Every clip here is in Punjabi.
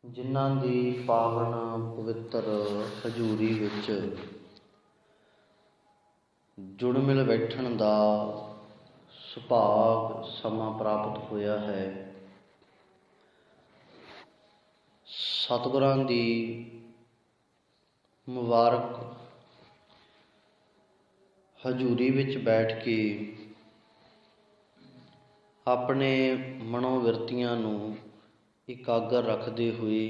ਜਿਨ੍ਹਾਂ ਦੀ ਪਾਵਨ ਪਵਿੱਤਰ ਹਜ਼ੂਰੀ ਵਿੱਚ ਜੁੜ ਮਿਲ ਬੈਠਣ ਦਾ ਸੁਭਾਗ ਸਮਾਂ ਪ੍ਰਾਪਤ ਹੋਇਆ ਹੈ। ਸਤਿਗੁਰਾਂ ਦੀ ਮੁਬਾਰਕ ਹਜ਼ੂਰੀ ਵਿੱਚ ਬੈਠ ਕੇ ਆਪਣੇ ਮਨੋਵਿਰਤੀਆਂ ਨੂੰ ਇਕਾਗਰ ਰੱਖਦੇ ਹੋਏ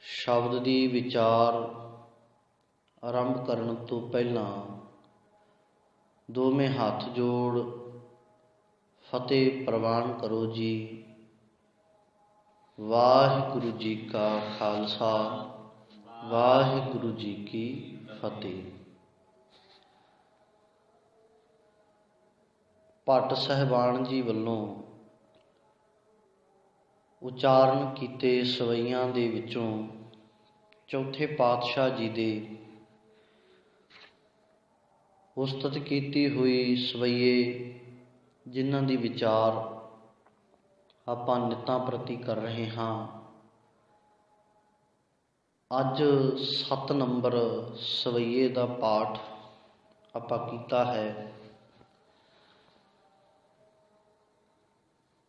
ਸ਼ਬਦ ਦੀ ਵਿਚਾਰ ਆਰੰਭ ਕਰਨ ਤੋਂ ਪਹਿਲਾਂ ਦੋਵੇਂ ਹੱਥ ਜੋੜ ਫਤਿਹ ਪ੍ਰਵਾਨ ਕਰੋ ਜੀ। ਵਾਹਿਗੁਰੂ ਜੀ ਕਾ ਖਾਲਸਾ, ਵਾਹਿਗੁਰੂ ਜੀ ਕੀ ਫਤਿਹ। ਭੱਟ ਸਾਹਿਬਾਨ ਜੀ ਵੱਲੋਂ ਉਚਾਰਨ ਕੀਤੇ ਸਵਈਆਂ ਦੇ ਵਿੱਚੋਂ ਚੌਥੇ ਪਾਤਸ਼ਾਹ ਜੀ ਦੇ ਉਸਤਤ ਕੀਤੀ ਹੋਈ ਸਵਈਏ, ਜਿਨ੍ਹਾਂ ਦੀ ਵਿਚਾਰ ਆਪਾਂ ਨਿੱਤਾਂ ਪ੍ਰਤੀ ਕਰ ਰਹੇ ਹਾਂ। ਅੱਜ 7 ਨੰਬਰ ਸਵਈਏ ਦਾ ਪਾਠ ਆਪਾਂ ਕੀਤਾ ਹੈ।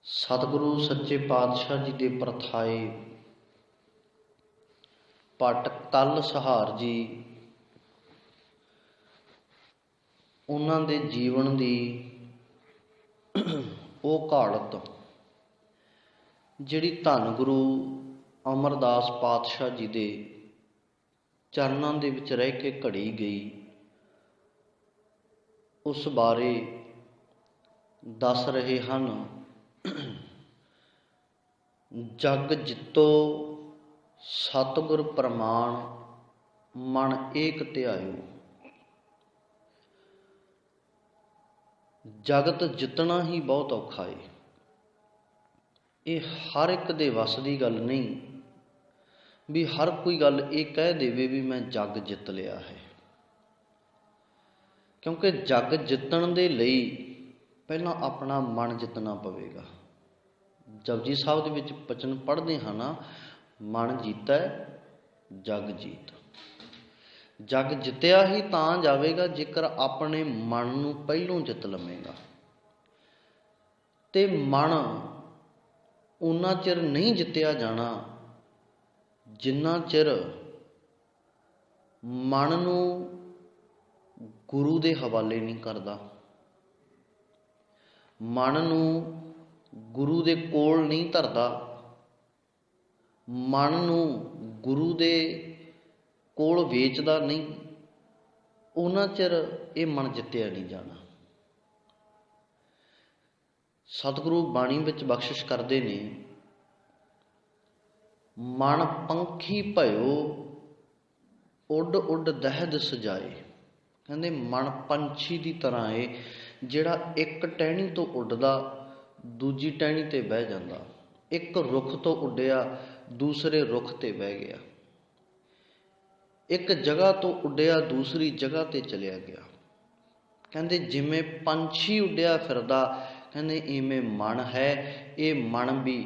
ਸਤਿਗੁਰੂ ਸੱਚੇ ਪਾਤਸ਼ਾਹ ਜੀ ਦੇ ਪ੍ਰਥਾਏ ਭੱਟ ਕੱਲ ਸਹਾਰ ਜੀ, ਉਹਨਾਂ ਦੇ ਜੀਵਨ ਦੀ ਉਹ ਘਾੜਤ ਜਿਹੜੀ ਧੰਨ ਗੁਰੂ ਅਮਰਦਾਸ ਪਾਤਸ਼ਾਹ ਜੀ ਦੇ ਚਰਨਾਂ ਦੇ ਵਿੱਚ ਰਹਿ ਕੇ ਘੜੀ ਗਈ, ਉਸ ਬਾਰੇ ਦੱਸ ਰਹੇ ਹਨ। ਜਗ ਜਿੱਤੋ ਸਤਿਗੁਰ ਪ੍ਰਮਾਣ, ਮਨ ਏਕ ਧਿਆਇਓ। ਜਗਤ ਜਿੱਤਣਾ ਹੀ ਬਹੁਤ ਔਖਾ ਏ। ਇਹ ਹਰ ਇੱਕ ਦੇ ਵੱਸ ਦੀ ਗੱਲ ਨਹੀਂ ਵੀ ਹਰ ਕੋਈ ਗੱਲ ਇਹ ਕਹਿ ਦੇਵੇ ਵੀ ਮੈਂ ਜੱਗ ਜਿੱਤ ਲਿਆ ਹੈ, ਕਿਉਂਕਿ ਜੱਗ ਜਿੱਤਣ ਦੇ ਲਈ ਪਹਿਲਾਂ ਆਪਣਾ ਮਨ ਜਿੱਤਣਾ ਪਵੇਗਾ। ਜਪਜੀ ਸਾਹਿਬ ਦੇ ਵਿੱਚ ਬਚਨ ਪੜ੍ਹਦੇ ਹਾਂ ਨਾ, ਮਨ ਜੀਤੈ ਜਗ ਜੀਤ। ਜਗ ਜਿੱਤਿਆ ਹੀ ਤਾਂ ਜਾਵੇਗਾ ਜੇਕਰ ਆਪਣੇ ਮਨ ਨੂੰ ਪਹਿਲੋਂ ਜਿੱਤ ਲਵੇਗਾ। ਤੇ ਮਨ ਉਨਾ ਚਿਰ ਨਹੀਂ ਜਿੱਤਿਆ ਜਾਣਾ ਜਿੰਨਾ ਚਿਰ ਮਨ ਨੂੰ ਗੁਰੂ ਦੇ ਹਵਾਲੇ ਨਹੀਂ ਕਰਦਾ, ਮਨ ਨੂੰ ਗੁਰੂ ਦੇ ਕੋਲ ਨਹੀਂ ਧਰਦਾ, ਮਨ ਨੂੰ ਗੁਰੂ ਦੇ ਕੋਲ ਵੇਚਦਾ ਨਹੀਂ, ਉਹਨਾਂ ਚਿਰ ਇਹ ਮਨ ਜਿੱਤਿਆ ਨਹੀਂ ਜਾਣਾ। ਸਤਿਗੁਰੂ ਬਾਣੀ ਵਿੱਚ ਬਖਸ਼ਿਸ਼ ਕਰਦੇ ਨੇ, ਮਨ ਪੰਖੀ ਭਇਓ ਉੱਡ ਉੱਡ ਦਹਿਦ ਸਜਾਏ। ਕਹਿੰਦੇ ਮਨ ਪੰਛੀ ਦੀ ਤਰ੍ਹਾਂ ਏ, ਜਿਹੜਾ ਇੱਕ ਟਹਿਣੀ ਤੋਂ ਉੱਡਦਾ ਦੂਜੀ ਟਹਿਣੀ ਤੇ ਬਹਿ ਜਾਂਦਾ, ਇੱਕ ਰੁੱਖ ਤੋਂ ਉੱਡਿਆ ਦੂਸਰੇ ਰੁੱਖ ਤੇ ਬਹਿ ਗਿਆ, ਇੱਕ ਜਗ੍ਹਾ ਤੋਂ ਉੱਡਿਆ ਦੂਸਰੀ ਜਗ੍ਹਾ ਤੇ ਚਲਿਆ ਗਿਆ। ਕਹਿੰਦੇ ਜਿਵੇਂ ਪੰਛੀ ਉੱਡਿਆ ਫਿਰਦਾ, ਕਹਿੰਦੇ ਇਵੇਂ ਮਨ ਹੈ। ਇਹ ਮਨ ਵੀ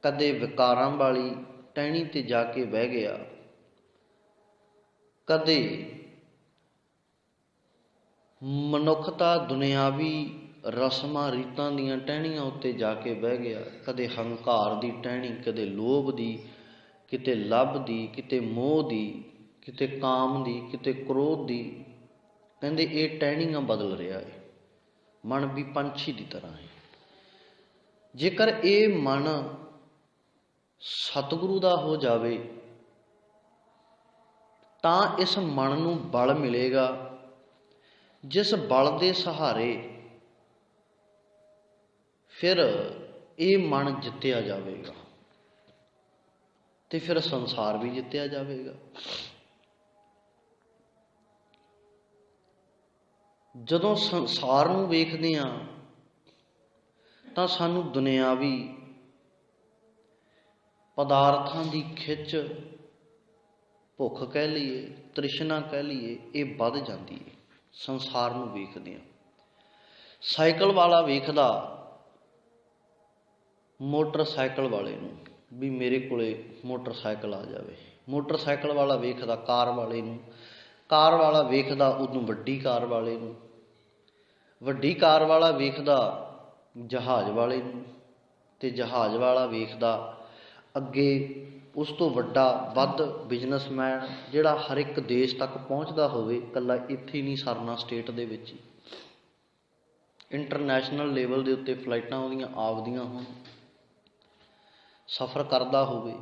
ਕਦੇ ਵਿਕਾਰਾਂ ਵਾਲੀ ਟਹਿਣੀ ਤੇ ਜਾ ਕੇ ਬਹਿ ਗਿਆ, ਕਦੇ ਮਨੁੱਖਤਾ ਦੁਨਿਆਵੀ ਰਸਮਾਂ ਰੀਤਾਂ ਦੀਆਂ ਟਹਿਣੀਆਂ ਉੱਤੇ ਜਾ ਕੇ ਬਹਿ ਗਿਆ, ਕਦੇ ਹੰਕਾਰ ਦੀ ਟਹਿਣੀ, ਕਦੇ ਲੋਭ ਦੀ, ਕਿਤੇ ਲੱਭ ਦੀ, ਕਿਤੇ ਮੋਹ ਦੀ, ਕਿਤੇ ਕਾਮ ਦੀ, ਕਿਤੇ ਕ੍ਰੋਧ ਦੀ। ਕਹਿੰਦੇ ਇਹ ਟਹਿਣੀਆਂ ਬਦਲ ਰਿਹਾ ਹੈ। ਮਨ ਵੀ ਪੰਛੀ ਦੀ ਤਰ੍ਹਾਂ ਹੈ। ਜੇਕਰ ਇਹ ਮਨ ਸਤਿਗੁਰੂ ਦਾ ਹੋ ਜਾਵੇ ਤਾਂ ਇਸ ਮਨ ਨੂੰ ਬਲ ਮਿਲੇਗਾ, ਜਿਸ ਬਲ ਦੇ ਸਹਾਰੇ ਫਿਰ ਇਹ ਮਨ ਜਿੱਤਿਆ ਜਾਵੇਗਾ ਤੇ ਫਿਰ ਸੰਸਾਰ ਵੀ ਜਿੱਤਿਆ ਜਾਵੇਗਾ। ਜਦੋਂ ਸੰਸਾਰ ਨੂੰ ਵੇਖਦੇ ਹਾਂ ਤਾਂ ਸਾਨੂੰ ਦੁਨਿਆਵੀ ਪਦਾਰਥਾਂ ਦੀ ਖਿੱਚ, ਭੁੱਖ ਕਹਿ ਲਈਏ, ਤ੍ਰਿਸ਼ਨਾ ਕਹਿ ਲਈਏ, ਇਹ ਵੱਧ ਜਾਂਦੀ ਹੈ। ਸੰਸਾਰ ਨੂੰ ਵੇਖਦੇ ਹਾਂ, ਸਾਈਕਲ ਵਾਲਾ ਵੇਖਦਾ ਮੋਟਰਸਾਈਕਲ ਵਾਲੇ ਨੂੰ ਵੀ ਮੇਰੇ ਕੋਲੇ ਮੋਟਰਸਾਈਕਲ ਆ ਜਾਵੇ। ਮੋਟਰਸਾਈਕਲ ਵਾਲਾ ਵੇਖਦਾ ਕਾਰ ਵਾਲੇ ਨੂੰ, ਕਾਰ ਵਾਲਾ ਵੇਖਦਾ ਉਹਨੂੰ ਵੱਡੀ ਕਾਰ ਵਾਲੇ ਨੂੰ, ਵੱਡੀ ਕਾਰ ਵਾਲਾ ਵੇਖਦਾ ਜਹਾਜ਼ ਵਾਲੇ ਨੂੰ, ਅਤੇ ਜਹਾਜ਼ ਵਾਲਾ ਵੇਖਦਾ ਅੱਗੇ ਉਸ ਤੋਂ ਵੱਡਾ ਵੱਧ ਬਿਜ਼ਨਸਮੈਨ ਜਿਹੜਾ ਹਰ ਇੱਕ ਦੇਸ਼ ਤੱਕ ਪਹੁੰਚਦਾ ਹੋਵੇ, ਇਕੱਲਾ ਇੱਥੇ ਹੀ ਨਹੀਂ ਸਰਨਾ, ਸਟੇਟ ਦੇ ਵਿੱਚ ਹੀ ਇੰਟਰਨੈਸ਼ਨਲ ਲੈਵਲ ਦੇ ਉੱਤੇ ਫਲਾਈਟਾਂ ਉਹਦੀਆਂ ਆਪਦੀਆਂ ਹੋਣ, ਸਫ਼ਰ ਕਰਦਾ ਹੋਵੇ।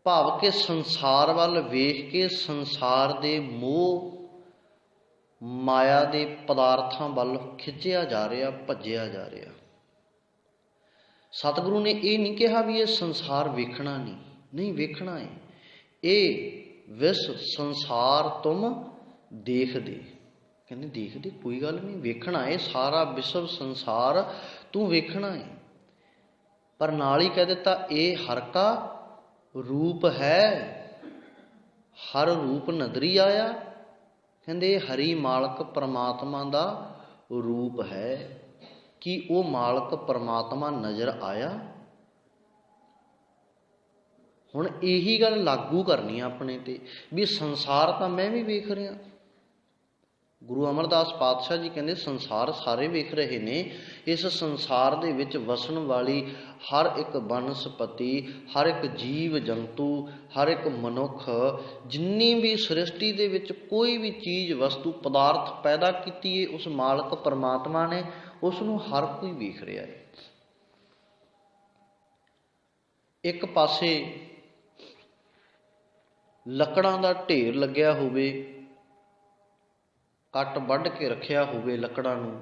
ਭਾਵ ਕਿ ਸੰਸਾਰ ਵੱਲ ਵੇਖ ਕੇ ਸੰਸਾਰ ਦੇ ਮੋਹ ਮਾਇਆ ਦੇ ਪਦਾਰਥਾਂ ਵੱਲ ਖਿੱਚਿਆ ਜਾ ਰਿਹਾ, ਭੱਜਿਆ ਜਾ ਰਿਹਾ। ਸਤਿਗੁਰੂ ਨੇ ਇਹ ਨਹੀਂ ਕਿਹਾ ਵੀ ਇਹ ਸੰਸਾਰ ਵੇਖਣਾ ਨਹੀਂ, ਵੇਖਣਾ ਹੈ। ਇਹ ਵਿਸ ਸੰਸਾਰ ਤੁਮ ਦੇਖਦੇ, ਕਹਿੰਦੇ ਦੇਖਦੇ ਕੋਈ ਗੱਲ ਨਹੀਂ, ਵੇਖਣਾ ਹੈ ਸਾਰਾ ਵਿਸ਼ਵ ਸੰਸਾਰ ਤੂੰ ਵੇਖਣਾ ਹੈ। ਪਰ ਨਾਲ ਹੀ ਕਹਿ ਦਿੱਤਾ ਇਹ ਹਰ ਕਾ ਰੂਪ ਹੈ, ਹਰ ਰੂਪ ਨਦਰੀ ਆਇਆ। ਕਹਿੰਦੇ ਹਰੀ ਮਾਲਕ ਪਰਮਾਤਮਾ ਦਾ ਰੂਪ ਹੈ। ਕੀ ਉਹ ਮਾਲਕ ਪਰਮਾਤਮਾ ਨਜ਼ਰ ਆਇਆ? ਹੁਣ ਇਹੀ ਗੱਲ ਲਾਗੂ ਕਰਨੀ ਆ ਆਪਣੇ ਤੇ ਵੀ ਸੰਸਾਰ ਤਾਂ ਮੈਂ ਵੀ ਵੇਖ ਰਿਹਾ। ਗੁਰੂ ਅਮਰਦਾਸ ਪਾਤਸ਼ਾਹ ਜੀ ਕਹਿੰਦੇ ਸੰਸਾਰ ਸਾਰੇ ਵੇਖ ਰਹੇ ਨੇ। ਇਸ ਸੰਸਾਰ ਦੇ ਵਿੱਚ ਵਸਣ ਵਾਲੀ ਹਰ ਇੱਕ ਬਨਸਪਤੀ, ਹਰ ਇੱਕ ਜੀਵ ਜੰਤੂ, ਹਰ ਇੱਕ ਮਨੁੱਖ, ਜਿੰਨੀ ਵੀ ਸ੍ਰਿਸ਼ਟੀ ਦੇ ਵਿੱਚ ਕੋਈ ਵੀ ਚੀਜ਼ ਵਸਤੂ ਪਦਾਰਥ ਪੈਦਾ ਕੀਤੀ ਹੈ ਉਸ ਮਾਲਕ ਪਰਮਾਤਮਾ ਨੇ, ਉਸ ਨੂੰ ਹਰ ਕੋਈ ਵੇਖ ਰਿਹਾ ਹੈ। ਇੱਕ ਪਾਸੇ ਲੱਕੜਾਂ ਦਾ ਢੇਰ ਲੱਗਿਆ ਹੋਵੇ, ਕੱਟ ਵੱਢ ਕੇ ਰੱਖਿਆ ਹੋਵੇ ਲੱਕੜਾਂ ਨੂੰ,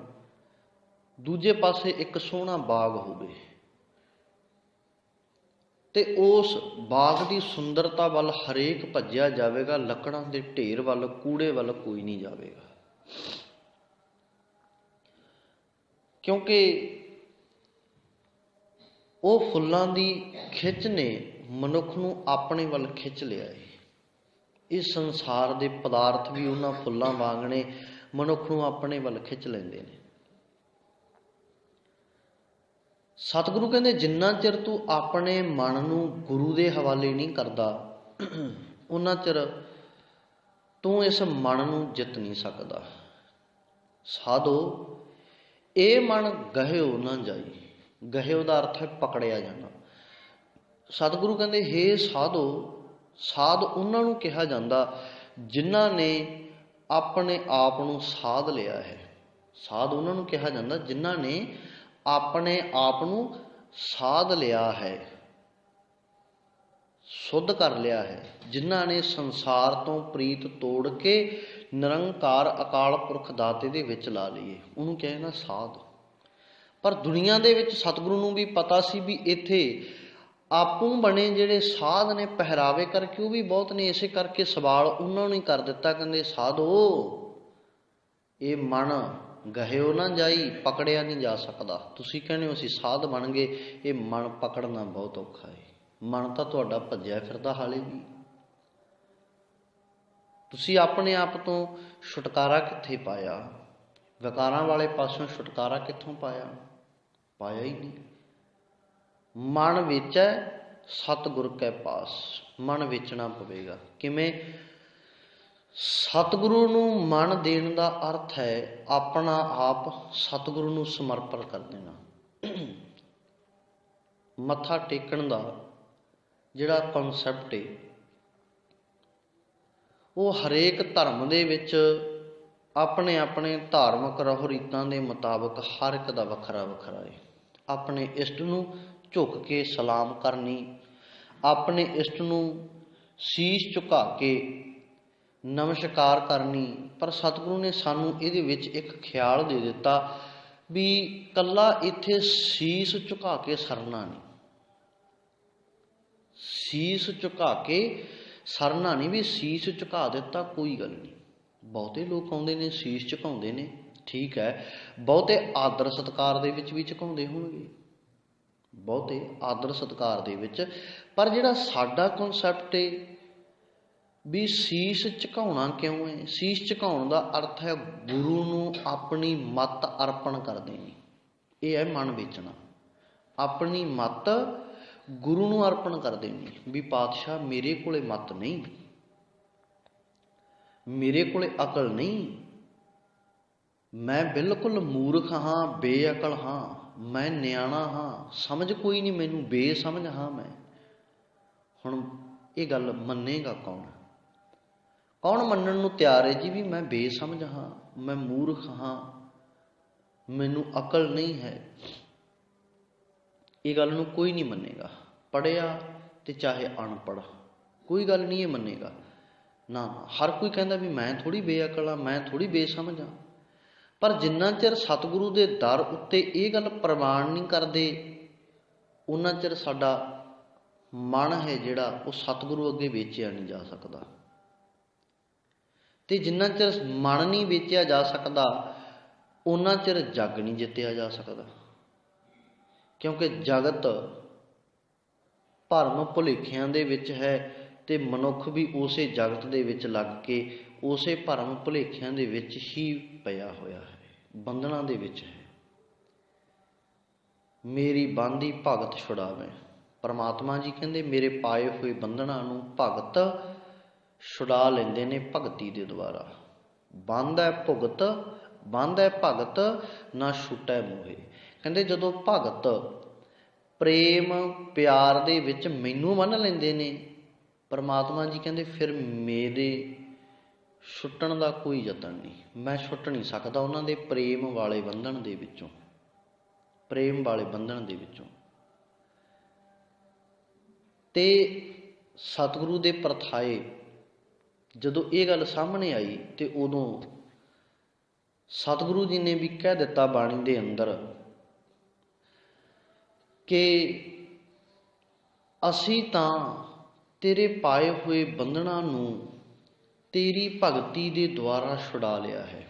ਦੂਜੇ ਪਾਸੇ ਇੱਕ ਸੋਹਣਾ ਬਾਗ ਹੋਵੇ ਤੇ ਉਸ ਬਾਗ ਦੀ ਸੁੰਦਰਤਾ ਵੱਲ ਹਰੇਕ ਭੱਜਿਆ ਜਾਵੇਗਾ, ਲੱਕੜਾਂ ਦੇ ਢੇਰ ਵੱਲ, ਕੂੜੇ ਵੱਲ ਕੋਈ ਨਹੀਂ ਜਾਵੇਗਾ। ਕਿਉਂਕਿ ਉਹ ਫੁੱਲਾਂ ਦੀ ਖਿੱਚ ਨੇ ਮਨੁੱਖ ਨੂੰ ਆਪਣੇ ਵੱਲ ਖਿੱਚ ਲਿਆ ਹੈ। ਇਸ ਸੰਸਾਰ ਦੇ ਪਦਾਰਥ ਵੀ ਉਹਨਾਂ ਫੁੱਲਾਂ ਵਾਂਗ ਨੇ, ਮਨੁੱਖ ਨੂੰ ਆਪਣੇ ਵੱਲ ਖਿੱਚ ਲੈਂਦੇ ਨੇ। ਸਤਿਗੁਰੂ ਕਹਿੰਦੇ ਜਿੰਨਾ ਚਿਰ ਤੂੰ ਆਪਣੇ ਮਨ ਨੂੰ ਗੁਰੂ ਦੇ ਹਵਾਲੇ ਨਹੀਂ ਕਰਦਾ, ਉਹਨਾਂ ਚਿਰ ਤੂੰ ਇਸ ਮਨ ਨੂੰ ਜਿੱਤ ਨਹੀਂ ਸਕਦਾ। ਸਾਧੋ ਇਹ ਮਨ ਗਹਿਓ ਨਾ ਜਾਈ। ਗਹਿਓ ਦਾ ਅਰਥ ਹੈ ਪਕੜਿਆ ਜਾਣਾ। ਸਤਿਗੁਰੂ ਕਹਿੰਦੇ ਹੇ ਸਾਧੋ, ਸਾਧ ਉਹਨਾਂ ਨੂੰ ਕਿਹਾ ਜਾਂਦਾ ਜਿਨ੍ਹਾਂ ਨੇ ਆਪਣੇ ਆਪ ਨੂੰ ਸਾਧ ਲਿਆ ਹੈ। ਸਾਧ ਉਹਨਾਂ ਨੂੰ ਕਿਹਾ ਜਾਂਦਾ ਜਿਨ੍ਹਾਂ ਨੇ ਆਪਣੇ ਆਪ ਨੂੰ ਸਾਧ ਲਿਆ ਹੈ, ਸੁੱਧ ਕਰ ਲਿਆ ਹੈ, ਜਿਨ੍ਹਾਂ ਨੇ ਸੰਸਾਰ ਤੋਂ ਪ੍ਰੀਤ ਤੋੜ ਕੇ ਨਿਰੰਕਾਰ ਅਕਾਲ ਪੁਰਖ ਦਾਤੇ ਦੇ ਵਿੱਚ ਲਾ ਲਈਏ, ਉਹਨੂੰ ਕਿਹਾ ਨਾ ਸਾਧ। ਪਰ ਦੁਨੀਆ ਦੇ ਵਿੱਚ ਸਤਿਗੁਰੂ ਨੂੰ ਵੀ ਪਤਾ ਸੀ ਵੀ ਇੱਥੇ ਆਪੂ ਬਣੇ ਜਿਹੜੇ ਸਾਧ ਨੇ ਪਹਿਰਾਵੇ ਕਰਕੇ ਉਹ ਵੀ ਬਹੁਤ ਨੇ, ਇਸੇ ਕਰਕੇ ਸਵਾਲ ਉਹਨਾਂ ਨੂੰ ਹੀ ਕਰ ਦਿੱਤਾ। ਕਹਿੰਦੇ ਸਾਧੋ ਇਹ ਮਨ ਗਹਿਓ ਨਾ ਜਾਈ, ਪਕੜਿਆ ਨਹੀਂ ਜਾ ਸਕਦਾ। ਤੁਸੀਂ ਕਹਿੰਦੇ ਹੋ ਅਸੀਂ ਸਾਧ ਬਣ ਗਏ, ਇਹ ਮਨ ਪਕੜਨਾ ਬਹੁਤ ਔਖਾ ਹੈ। ਮਨ ਤਾਂ ਤੁਹਾਡਾ ਭੱਜਿਆ ਫਿਰਦਾ ਹਾਲੇ ਵੀ। ਤੁਸੀਂ ਆਪਣੇ ਆਪ ਤੋਂ ਛੁਟਕਾਰਾ ਕਿੱਥੇ ਪਾਇਆ? ਵਿਕਾਰਾਂ ਵਾਲੇ ਪਾਸੋਂ ਛੁਟਕਾਰਾ ਕਿੱਥੋਂ ਪਾਇਆ? ਪਾਇਆ ਹੀ ਨਹੀਂ। ਮਨ ਵੇਚੈ ਸਤਿਗੁਰ ਕੈ ਪਾਸ। ਮਨ ਵੇਚਣਾ ਪਵੇਗਾ। ਕਿਵੇਂ? ਸਤਿਗੁਰੂ ਨੂੰ ਮਨ ਦੇਣ ਦਾ ਅਰਥ ਹੈ ਆਪਣਾ ਆਪ ਸਤਿਗੁਰੂ ਨੂੰ ਸਮਰਪਣ ਕਰ ਦੇਣਾ। ਮੱਥਾ ਟੇਕਣ ਦਾ ਜਿਹੜਾ ਕਨਸੈਪਟ ਹੈ ਉਹ ਹਰੇਕ ਧਰਮ ਦੇ ਵਿੱਚ ਆਪਣੇ ਆਪਣੇ ਧਾਰਮਿਕ ਰਹੁ ਰੀਤਾਂ ਦੇ ਮੁਤਾਬਕ ਹਰ ਇੱਕ ਦਾ ਵੱਖਰਾ ਵੱਖਰਾ ਹੈ। ਆਪਣੇ ਇਸ਼ਟ ਨੂੰ ਝੁਕ ਕੇ ਸਲਾਮ ਕਰਨੀ, ਆਪਣੇ ਇਸ਼ਟ ਨੂੰ ਸੀਸ ਝੁਕਾ ਕੇ ਨਮਸਕਾਰ ਕਰਨੀ। ਪਰ ਸਤਿਗੁਰੂ ਨੇ ਸਾਨੂੰ ਇਹਦੇ ਵਿੱਚ ਇੱਕ ਖਿਆਲ ਦੇ ਦਿੱਤਾ ਵੀ ਕੱਲਾ ਇੱਥੇ ਸੀਸ ਝੁਕਾ ਕੇ ਸਰਨਾ ਨਹੀਂ। ਸੀਸ ਝੁਕਾ ਕੇ ਸਰਨਾ ਨਹੀਂ ਵੀ ਸੀਸ ਝੁਕਾ ਦਿੱਤਾ ਕੋਈ ਗੱਲ ਨਹੀਂ। ਬਹੁਤੇ ਲੋਕ ਆਉਂਦੇ ਨੇ ਸੀਸ ਝੁਕਾਉਂਦੇ ਨੇ, ਠੀਕ ਹੈ, ਬਹੁਤੇ ਆਦਰ ਸਤਿਕਾਰ ਦੇ ਵਿੱਚ ਵੀ ਝੁਕਾਉਂਦੇ ਹੋਣਗੇ, ਬਹੁਤੇ ਆਦਰ ਸਤਿਕਾਰ ਦੇ ਵਿੱਚ। ਪਰ ਜਿਹੜਾ ਸਾਡਾ ਕਨਸੈਪਟ ਹੈ ਵੀ ਸੀਸ ਝੁਕਾਉਣਾ ਕਿਉਂ ਹੈ? ਸੀਸ ਝੁਕਾਉਣ ਦਾ ਅਰਥ ਹੈ ਗੁਰੂ ਨੂੰ ਆਪਣੀ ਮੱਤ ਅਰਪਣ ਕਰ ਦੇਣੀ। ਇਹ ਹੈ ਮਨ ਵੇਚਣਾ। अपनी मत गुरु नूं अर्पण कर देनी भी पातशाह मेरे कोले मत नहीं, मेरे कोले अकल नहीं, मैं बिल्कुल मूर्ख हाँ, बेअकल हाँ, मैं नियाणा हाँ, समझ कोई नहीं मैनू, बेसमझ हाँ मैं। हुण ये गल मन्नेगा कौन? कौन मन्नण नूं तैयार है जी भी मैं बेसमझ हाँ, मैं मूर्ख हाँ, मैनू अकल नहीं है? ये गल नूं कोई नहीं मन्नेगा, पढ़िया ते चाहे अनपढ़, कोई गल नहीं ये मन्नेगा ना। हर कोई कहता भी मैं थोड़ी बेअकल हाँ, मैं थोड़ी बेसमझ हाँ। पर जिन्ना चिर सतगुरु के दर उत्ते ये गल प्रवान नहीं करते, उन्ना चिर साडा मन है जिहड़ा वो सतगुरु अगे वेचिया नहीं जा सकता। ते जिन्ना चिर मन नहीं वेचिया जा सकता, उन्ना चिर जग नहीं जित्तिया जा सकता। क्योंकि जगत भरम भुलेखियां दे विच है ते मनुख भी उसे जगत दे विच लग के उसे भरम भुलेखियां दे विच ही पिया होया है, बंधना दे विच है। मेरी बांधी भगत छुड़ावे, परमात्मा जी कहंदे मेरे पाए हुए बंधना नूं भगत छुड़ा लेंदे ने भगती दे द्वारा। बंध है भुगत, बंध है भगत, ना छुटै मोहे। कहंदे जदों भगत प्रेम प्यार दे विच मैनू बन लेंदे ने, परमात्मा जी कहंदे फिर मेरे छुट्टण दा कोई यतन नहीं, मैं छुट नहीं सकदा उन्हां दे प्रेम वाले बंधन दे विचों, प्रेम वाले बंधन दे विचों। ते सतगुरु दे परथाए जदों ये गल सामने आई तो उदों सतगुरु जी ने भी कह दिता बाणी दे अंदर कि असी तां तेरे पाए हुए बंधना नूं तेरी भगती दे द्वारा छुड़ा लिया है,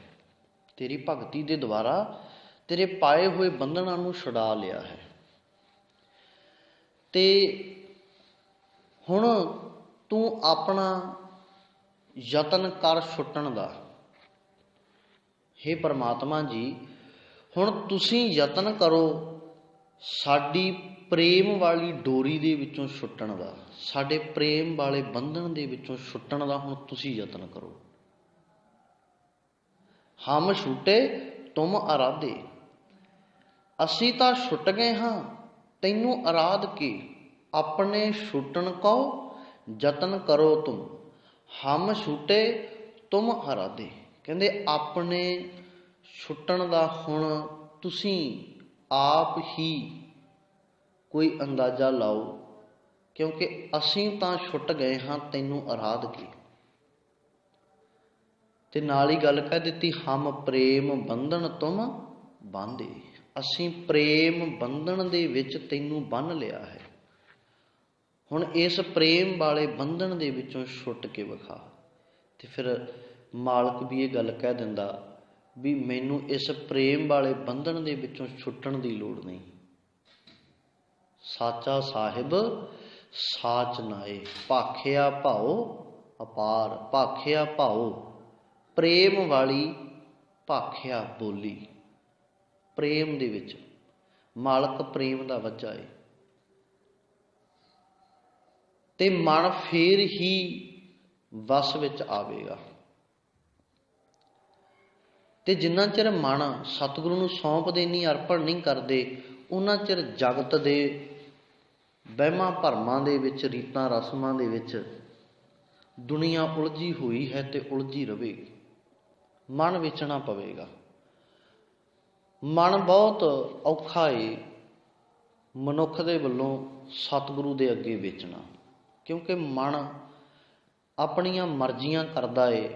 तेरी भगती दे द्वारा तेरे पाए हुए बंधना नूं छुड़ा लिया है। ते हुण तू अपना यतन कर छुट्टण दा। हे परमात्मा जी हुण तुसीं यतन करो साडी प्रेम वाली डोरी दे विचों छुट्टण दा, साडे प्रेम वाले बंधन दे विचों छुट्टण दा हुण तुसीं यतन करो। हम छूटे तुम अराधे, असी तां छुट गए हाँ तैनू अराध के, अपने छुट्टण को यतन करो तुम। हम छूटे तुम अराधे, कहंदे अपने छुट्टण दा हुण तुसीं आप ही कोई अंदाजा लाओ, क्योंकि असीं तां छुट गए हाँ तैनू अराध के। ते नाल ही गल कह दित्ती हम प्रेम बंधन तुम बांधे, असीं प्रेम बंधन दे विच तैनू बन लिया है। हुण इस प्रेम वाले बंधन दे विचों छुट के विखा। ते फिर मालक भी ये गल कह दिंदा भी मैनू इस प्रेम वाले बंधन दे विचों छुट्टण दी लोड़ नहीं। साचा साहिब साच नाए, भाखिया भाओ अपार, भाखिया भाओ प्रेम वाली भाखिया बोली, प्रेम दे विच मालक प्रेम दा वज्जा है। ते मन फेर ही वस विच आवेगा। ते जिन्ना चिर मन सतगुरु नूं सौंपदे नहीं, अर्पण नहीं करते, उन्ना चिर जगत दे वहमां भरमां दे विच, रीतां रस्मां दे विच दुनिया उलझी हुई है ते उलझी रहेगी। मन विचना पवेगा। मन बहुत औखा है मनुख दे वल्लों सतगुरु दे अगे वेचना, क्योंकि मन अपनियां मर्जियां करदा है,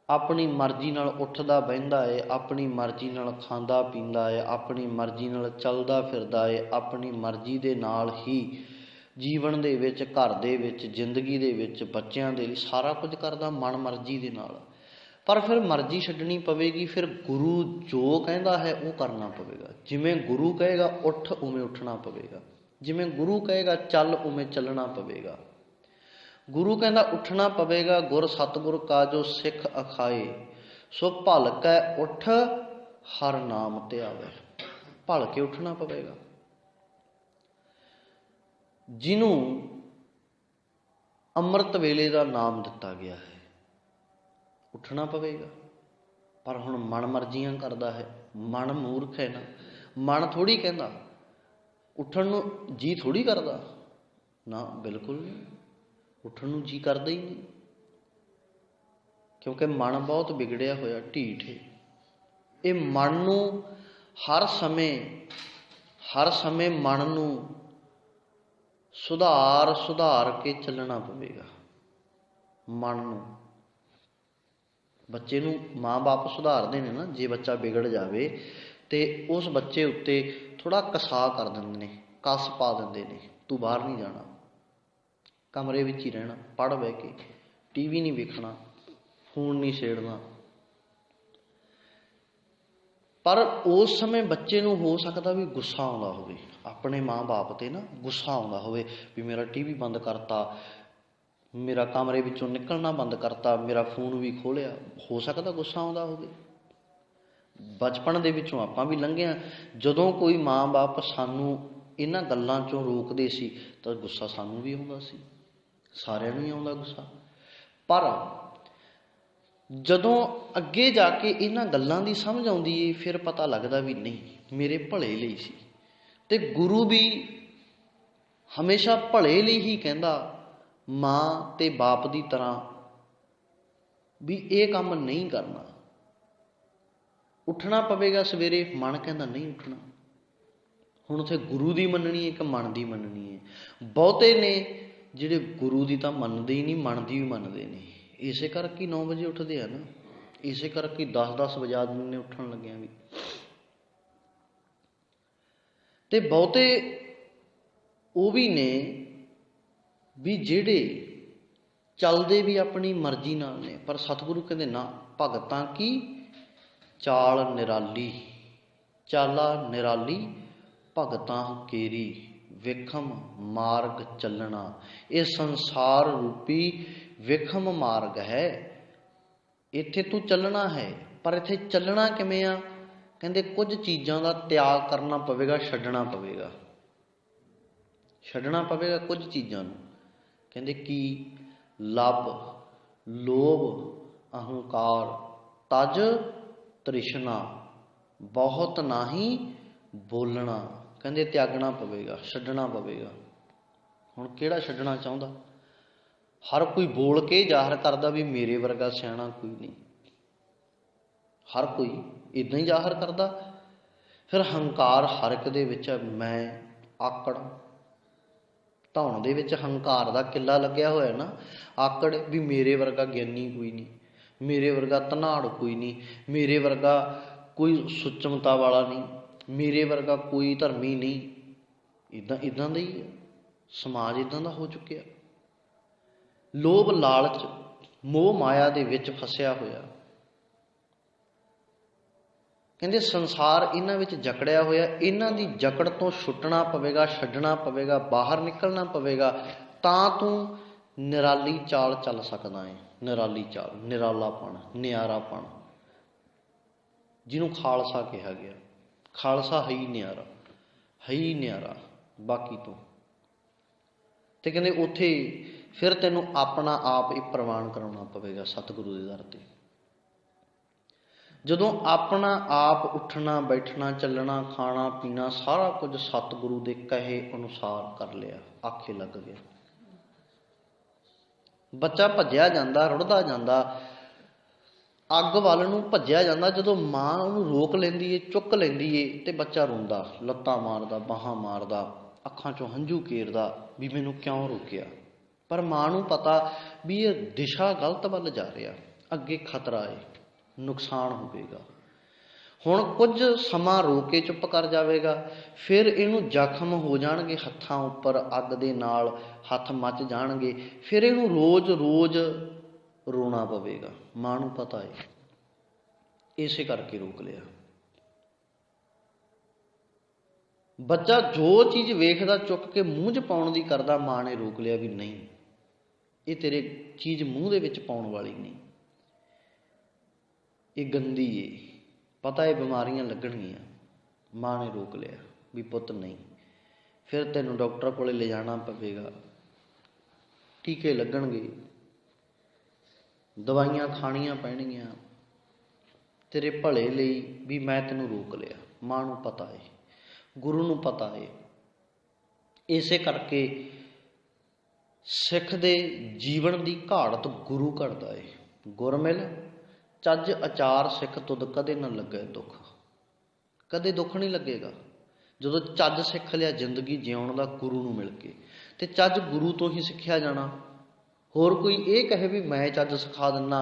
अपनी मर्जी नाल उठदा बहिंदा है, अपनी मर्जी नाल खांदा पींदा है, अपनी मर्जी नाल चलदा फिरदा है, अपनी मर्जी दे नाल ही जीवन दे विच, घर दे विच, जिंदगी दे विच, बच्चिआं दे लई सारा कुछ करदा मन मर्जी दे नाल। पर फिर मर्जी छड्डनी पवेगी, फिर गुरु जो कहता है वो करना पवेगा। जिमें गुरु कहेगा उठ, उमें उठना पवेगा। जिमें गुरु कहेगा चल, उमें चलना पवेगा। गुरु कहता उठना पवेगा, गुर सतगुर का जो सिख अखाए, सो भल कै उठ हर नाम ध्यावे। भल के उठना पवेगा। ਜਿਹਨੂੰ ਅੰਮ੍ਰਿਤ ਵੇਲੇ ਦਾ ਨਾਮ ਦਿੱਤਾ ਗਿਆ ਹੈ। ਉੱਠਣਾ ਪਵੇਗਾ, ਪਰ ਹੁਣ ਮਨ ਮਰਜ਼ੀਆਂ ਕਰਦਾ ਹੈ। ਮਨ ਮੂਰਖ ਹੈ ਨਾ, ਮਨ ਥੋੜ੍ਹੀ ਕਹਿੰਦਾ ਉੱਠਣ ਨੂੰ, ਜੀ ਥੋੜ੍ਹੀ ਕਰਦਾ ਨਾ, ਬਿਲਕੁਲ ਨਹੀਂ, ਉੱਠਣ ਨੂੰ ਜੀ ਕਰਦਾ ਹੀ ਨਹੀਂ, ਕਿਉਂਕਿ ਮਨ ਬਹੁਤ ਵਿਗੜਿਆ ਹੋਇਆ, ਢੀਠ ਹੈ। ਇਹ ਮਨ ਨੂੰ ਹਰ ਸਮੇਂ ਮਨ ਨੂੰ ਸੁਧਾਰ ਕੇ ਚੱਲਣਾ ਪਵੇਗਾ। ਮਨ ਨੂੰ, ਬੱਚੇ ਨੂੰ ਮਾਂ-ਬਾਪ ਸੁਧਾਰਦੇ ਨੇ ਨਾ, ਜੇ ਬੱਚਾ ਵਿਗੜ ਜਾਵੇ ਤੇ ਉਸ ਬੱਚੇ ਉੱਤੇ ਥੋੜ੍ਹਾ ਕਸਾ ਕਰ ਦਿੰਦੇ ਨੇ, ਕਸ ਪਾ ਦਿੰਦੇ ਨੇ, ਤੂੰ ਬਾਹਰ ਨਹੀਂ ਜਾਣਾ, ਕਮਰੇ ਵਿੱਚ ਹੀ ਰਹਿਣਾ, ਪੜ੍ਹ ਬਹਿ ਕੇ, TV ਨਹੀਂ ਵੇਖਣਾ, ਫੋਨ ਨਹੀਂ ਛੇੜਨਾ। ਪਰ ਉਸ ਸਮੇਂ ਬੱਚੇ ਨੂੰ ਹੋ ਸਕਦਾ ਵੀ ਗੁੱਸਾ ਆਉਂਦਾ ਹੋਵੇ, ਆਪਣੇ ਮਾਂ-ਬਾਪ 'ਤੇ ਨਾ ਗੁੱਸਾ ਆਉਂਦਾ ਹੋਵੇ ਵੀ ਮੇਰਾ TV ਬੰਦ ਕਰਤਾ, ਮੇਰਾ ਕਮਰੇ ਵਿੱਚੋਂ ਨਿਕਲਣਾ ਬੰਦ ਕਰਤਾ, ਮੇਰਾ ਫੋਨ ਵੀ ਖੋਲ੍ਹਿਆ। ਹੋ ਸਕਦਾ ਗੁੱਸਾ ਆਉਂਦਾ ਹੋਵੇ। ਬਚਪਨ ਦੇ ਵਿੱਚੋਂ ਆਪਾਂ ਵੀ ਲੰਘੇ, ਜਦੋਂ ਕੋਈ ਮਾਂ-ਬਾਪ ਸਾਨੂੰ ਇਹਨਾਂ ਗੱਲਾਂ 'ਚੋਂ ਰੋਕਦੇ ਸੀ ਤਾਂ ਗੁੱਸਾ ਸਾਨੂੰ ਵੀ ਆਉਂਦਾ ਸੀ, ਸਾਰਿਆਂ ਨੂੰ ਹੀ ਆਉਂਦਾ ਗੁੱਸਾ। ਪਰ ਜਦੋਂ ਅੱਗੇ ਜਾ ਕੇ ਇਹਨਾਂ ਗੱਲਾਂ ਦੀ ਸਮਝ ਆਉਂਦੀ ਏ, ਫਿਰ ਪਤਾ ਲੱਗਦਾ ਵੀ ਨਹੀਂ, ਮੇਰੇ ਭਲੇ ਲਈ ਸੀ। ਤੇ ਗੁਰੂ ਵੀ ਹਮੇਸ਼ਾ ਭਲੇ ਲਈ ਹੀ ਕਹਿੰਦਾ, ਮਾਂ ਤੇ ਬਾਪ ਦੀ ਤਰ੍ਹਾਂ, ਵੀ ਇਹ ਕੰਮ ਨਹੀਂ ਕਰਨਾ। ਉੱਠਣਾ ਪਵੇਗਾ ਸਵੇਰੇ, ਮਨ ਕਹਿੰਦਾ ਨਹੀਂ ਉੱਠਣਾ। ਹੁਣ ਉੱਥੇ ਗੁਰੂ ਦੀ ਮੰਨਣੀ ਹੈ ਕਿ ਮਨ ਦੀ ਮੰਨਣੀ ਹੈ? ਬਹੁਤੇ ਨੇ ਜਿਹੜੇ ਗੁਰੂ ਦੀ ਤਾਂ ਮੰਨਦੇ ਹੀ ਨਹੀਂ, ਮਨ ਦੀ ਵੀ ਮੰਨਦੇ ਨੇ। ਇਸੇ ਕਰਕੇ 9 ਵਜੇ ਉੱਠਦੇ ਆ ਨਾ, ਇਸੇ ਕਰਕੇ 10-10 ਵਜਾ ਦਿੰਦੇ ਨੇ ਉੱਠਣ ਲੱਗਿਆਂ ਵੀ। ਤੇ ਬਹੁਤੇ ਉਹ ਵੀ ਨੇ ਵੀ ਜਿਹੜੇ ਚੱਲਦੇ ਵੀ ਆਪਣੀ ਮਰਜ਼ੀ ਨਾਲ ਨੇ, ਪਰ ਸਤਿਗੁਰੂ ਕਹਿੰਦੇ ਨਾ, ਭਗਤਾਂ ਕੀ ਚਾਲ ਨਿਰਾਲੀ, ਚਾਲਾ ਨਿਰਾਲੀ ਭਗਤਾਂ ਕੇਰੀ, ਵਿਖਮ ਮਾਰਗ ਚੱਲਣਾ। ਇਹ ਸੰਸਾਰ ਰੂਪੀ ਵਿਖਮ ਮਾਰਗ ਹੈ, ਇੱਥੇ ਤੂੰ ਚੱਲਣਾ ਹੈ। ਪਰ ਇੱਥੇ ਚੱਲਣਾ ਕਿਵੇਂ ਆ? ਕਹਿੰਦੇ ਕੁਝ ਚੀਜ਼ਾਂ ਦਾ ਤਿਆਗ ਕਰਨਾ ਪਵੇਗਾ, ਛੱਡਣਾ ਪਵੇਗਾ, ਛੱਡਣਾ ਪਵੇਗਾ ਕੁਝ ਚੀਜ਼ਾਂ ਨੂੰ। ਕਹਿੰਦੇ ਕੀ? ਲੱਭ, ਲੋਭ, ਅਹੰਕਾਰ, ਤਜ ਤ੍ਰਿਸ਼ਨਾ, ਬਹੁਤ ਨਾਹੀਂ ਬੋਲਣਾ। ਕਹਿੰਦੇ ਤਿਆਗਣਾ ਪਵੇਗਾ, ਛੱਡਣਾ ਪਵੇਗਾ। ਹੁਣ ਕਿਹੜਾ ਛੱਡਣਾ ਚਾਹੁੰਦਾ? ਹਰ ਕੋਈ ਬੋਲ ਕੇ ਜ਼ਾਹਰ ਕਰਦਾ ਵੀ ਮੇਰੇ ਵਰਗਾ ਸਿਆਣਾ ਕੋਈ ਨਹੀਂ, ਹਰ ਕੋਈ ਇੱਦਾਂ ਹੀ ਜ਼ਾਹਰ ਕਰਦਾ। ਫਿਰ ਹੰਕਾਰ ਹਰ ਇੱਕ ਦੇ ਵਿੱਚ, ਮੈਂ ਆਕੜ, ਧੌਣ ਦੇ ਵਿੱਚ ਹੰਕਾਰ ਦਾ ਕਿੱਲਾ ਲੱਗਿਆ ਹੋਇਆ ਨਾ, ਆਕੜ ਵੀ ਮੇਰੇ ਵਰਗਾ ਗਿਆਨੀ ਕੋਈ ਨਹੀਂ, ਮੇਰੇ ਵਰਗਾ ਧਨਾੜ ਕੋਈ ਨਹੀਂ, ਮੇਰੇ ਵਰਗਾ ਕੋਈ ਸੁਚਮਤਾ ਵਾਲਾ ਨਹੀਂ, ਮੇਰੇ ਵਰਗਾ ਕੋਈ ਧਰਮੀ ਨਹੀਂ। ਇੱਦਾਂ ਦਾ ਹੀ ਸਮਾਜ ਇੱਦਾਂ ਦਾ ਹੋ ਚੁੱਕਿਆ। ਲੋਭ, ਲਾਲਚ, ਮੋਹ ਮਾਇਆ ਦੇ ਵਿੱਚ ਫਸਿਆ ਹੋਇਆ। ਕਹਿੰਦੇ ਸੰਸਾਰ ਇਹਨਾਂ ਵਿੱਚ ਜਕੜਿਆ ਹੋਇਆ, ਇਹਨਾਂ ਦੀ ਜਕੜ ਤੋਂ ਛੁੱਟਣਾ ਪਵੇਗਾ, ਛੱਡਣਾ ਪਵੇਗਾ, ਬਾਹਰ ਨਿਕਲਣਾ ਪਵੇਗਾ, ਤਾਂ ਤੂੰ ਨਿਰਾਲੀ ਚਾਲ ਚੱਲ ਸਕਦਾ ਹੈ। ਨਿਰਾਲੀ ਚਾਲ, ਨਿਰਾਲਾਪਣ, ਨਿਆਰਾਪਣ, ਜਿਹਨੂੰ ਖਾਲਸਾ ਕਿਹਾ ਗਿਆ। ਖਾਲਸਾ ਹੈ ਹੀ ਨਿਆਰਾ, ਹੈ ਹੀ ਨਿਆਰਾ ਬਾਕੀ ਤੋਂ। ਤੇ ਕਹਿੰਦੇ ਉੱਥੇ ਫਿਰ ਤੈਨੂੰ ਆਪਣਾ ਆਪ ਹੀ ਪ੍ਰਵਾਨ ਕਰਾਉਣਾ ਪਵੇਗਾ ਸਤਿਗੁਰੂ ਦੇ ਦਰ ਤੇ। ਜਦੋਂ ਆਪਣਾ ਆਪ ਉੱਠਣਾ, ਬੈਠਣਾ, ਚੱਲਣਾ, ਖਾਣਾ, ਪੀਣਾ ਸਾਰਾ ਕੁਝ ਸਤਿਗੁਰੂ ਦੇ ਕਹੇ ਅਨੁਸਾਰ ਕਰ ਲਿਆ, ਆਖੇ ਲੱਗ ਗਿਆ। ਬੱਚਾ ਭੱਜਿਆ ਜਾਂਦਾ, ਰੁੜਦਾ ਜਾਂਦਾ, ਅੱਗ ਵੱਲ ਨੂੰ ਭੱਜਿਆ ਜਾਂਦਾ। ਜਦੋਂ ਮਾਂ ਉਹਨੂੰ ਰੋਕ ਲੈਂਦੀ ਏ, ਚੁੱਕ ਲੈਂਦੀ ਏ, ਤੇ ਬੱਚਾ ਰੋਂਦਾ, ਲੱਤਾਂ ਮਾਰਦਾ, ਬਾਹਾਂ ਮਾਰਦਾ, ਅੱਖਾਂ 'ਚੋਂ ਹੰਝੂ ਕੇਰਦਾ ਵੀ ਮੈਨੂੰ ਕਿਉਂ ਰੋਕਿਆ। ਪਰ ਮਾਂ ਨੂੰ ਪਤਾ ਵੀ ਇਹ ਦਿਸ਼ਾ ਗਲਤ ਵੱਲ ਜਾ ਰਿਹਾ, ਅੱਗੇ ਖਤਰਾ ਏ, ਨੁਕਸਾਨ ਹੋਵੇਗਾ। ਹੁਣ ਕੁਝ ਸਮਾਂ ਰੋ ਕੇ ਚੁੱਪ ਕਰ ਜਾਵੇਗਾ, ਫਿਰ ਇਹਨੂੰ ਜ਼ਖਮ ਹੋ ਜਾਣਗੇ ਹੱਥਾਂ ਉੱਪਰ, ਅੱਗ ਦੇ ਨਾਲ ਹੱਥ ਮੱਚ ਜਾਣਗੇ, ਫਿਰ ਇਹਨੂੰ ਰੋਜ਼ ਰੋਣਾ ਪਵੇਗਾ। ਮਾਂ ਨੂੰ ਪਤਾ ਹੈ, ਇਸੇ ਕਰਕੇ ਰੋਕ ਲਿਆ। ਬੱਚਾ ਜੋ ਚੀਜ਼ ਵੇਖਦਾ ਚੁੱਕ ਕੇ ਮੂੰਹ 'ਚ ਪਾਉਣ ਦੀ ਕਰਦਾ, ਮਾਂ ਨੇ ਰੋਕ ਲਿਆ ਵੀ ਨਹੀਂ, ਇਹ ਤੇਰੇ ਚੀਜ਼ ਮੂੰਹ ਦੇ ਵਿੱਚ ਪਾਉਣ ਵਾਲੀ ਨਹੀਂ, ਇਹ ਗੰਦੀ ਏ, ਪਤਾ ਇਹ ਬਿਮਾਰੀਆਂ ਲੱਗਣਗੀਆਂ। ਮਾਂ ਨੇ ਰੋਕ ਲਿਆ ਵੀ ਪੁੱਤ ਨਹੀਂ, फिर तैनूं डॉक्टर कोले ले जाना पवेगा, टीके लगणगे, दवाइयां खाणियां पैणगियां तेरे भले लई भी मैं तैनूं रोक लिया। मां नूं पता है, गुरु नूं पता है। इसे करके सिख दे जीवन की घाड़त गुरु करता है। गुरमिल ਚੱਜ अचार सिख तुद कदे ना लगे दुख, कदे दुख नहीं लगेगा ਜਦੋਂ ਚੱਜ सिख लिया जिंदगी जिउण ਦਾ गुरु ਨੂੰ मिल के। ਤੇ ਚੱਜ गुरु तो ही सिखिया जाना। होर कोई ये कहे भी मैं ਚੱਜ सिखा दिना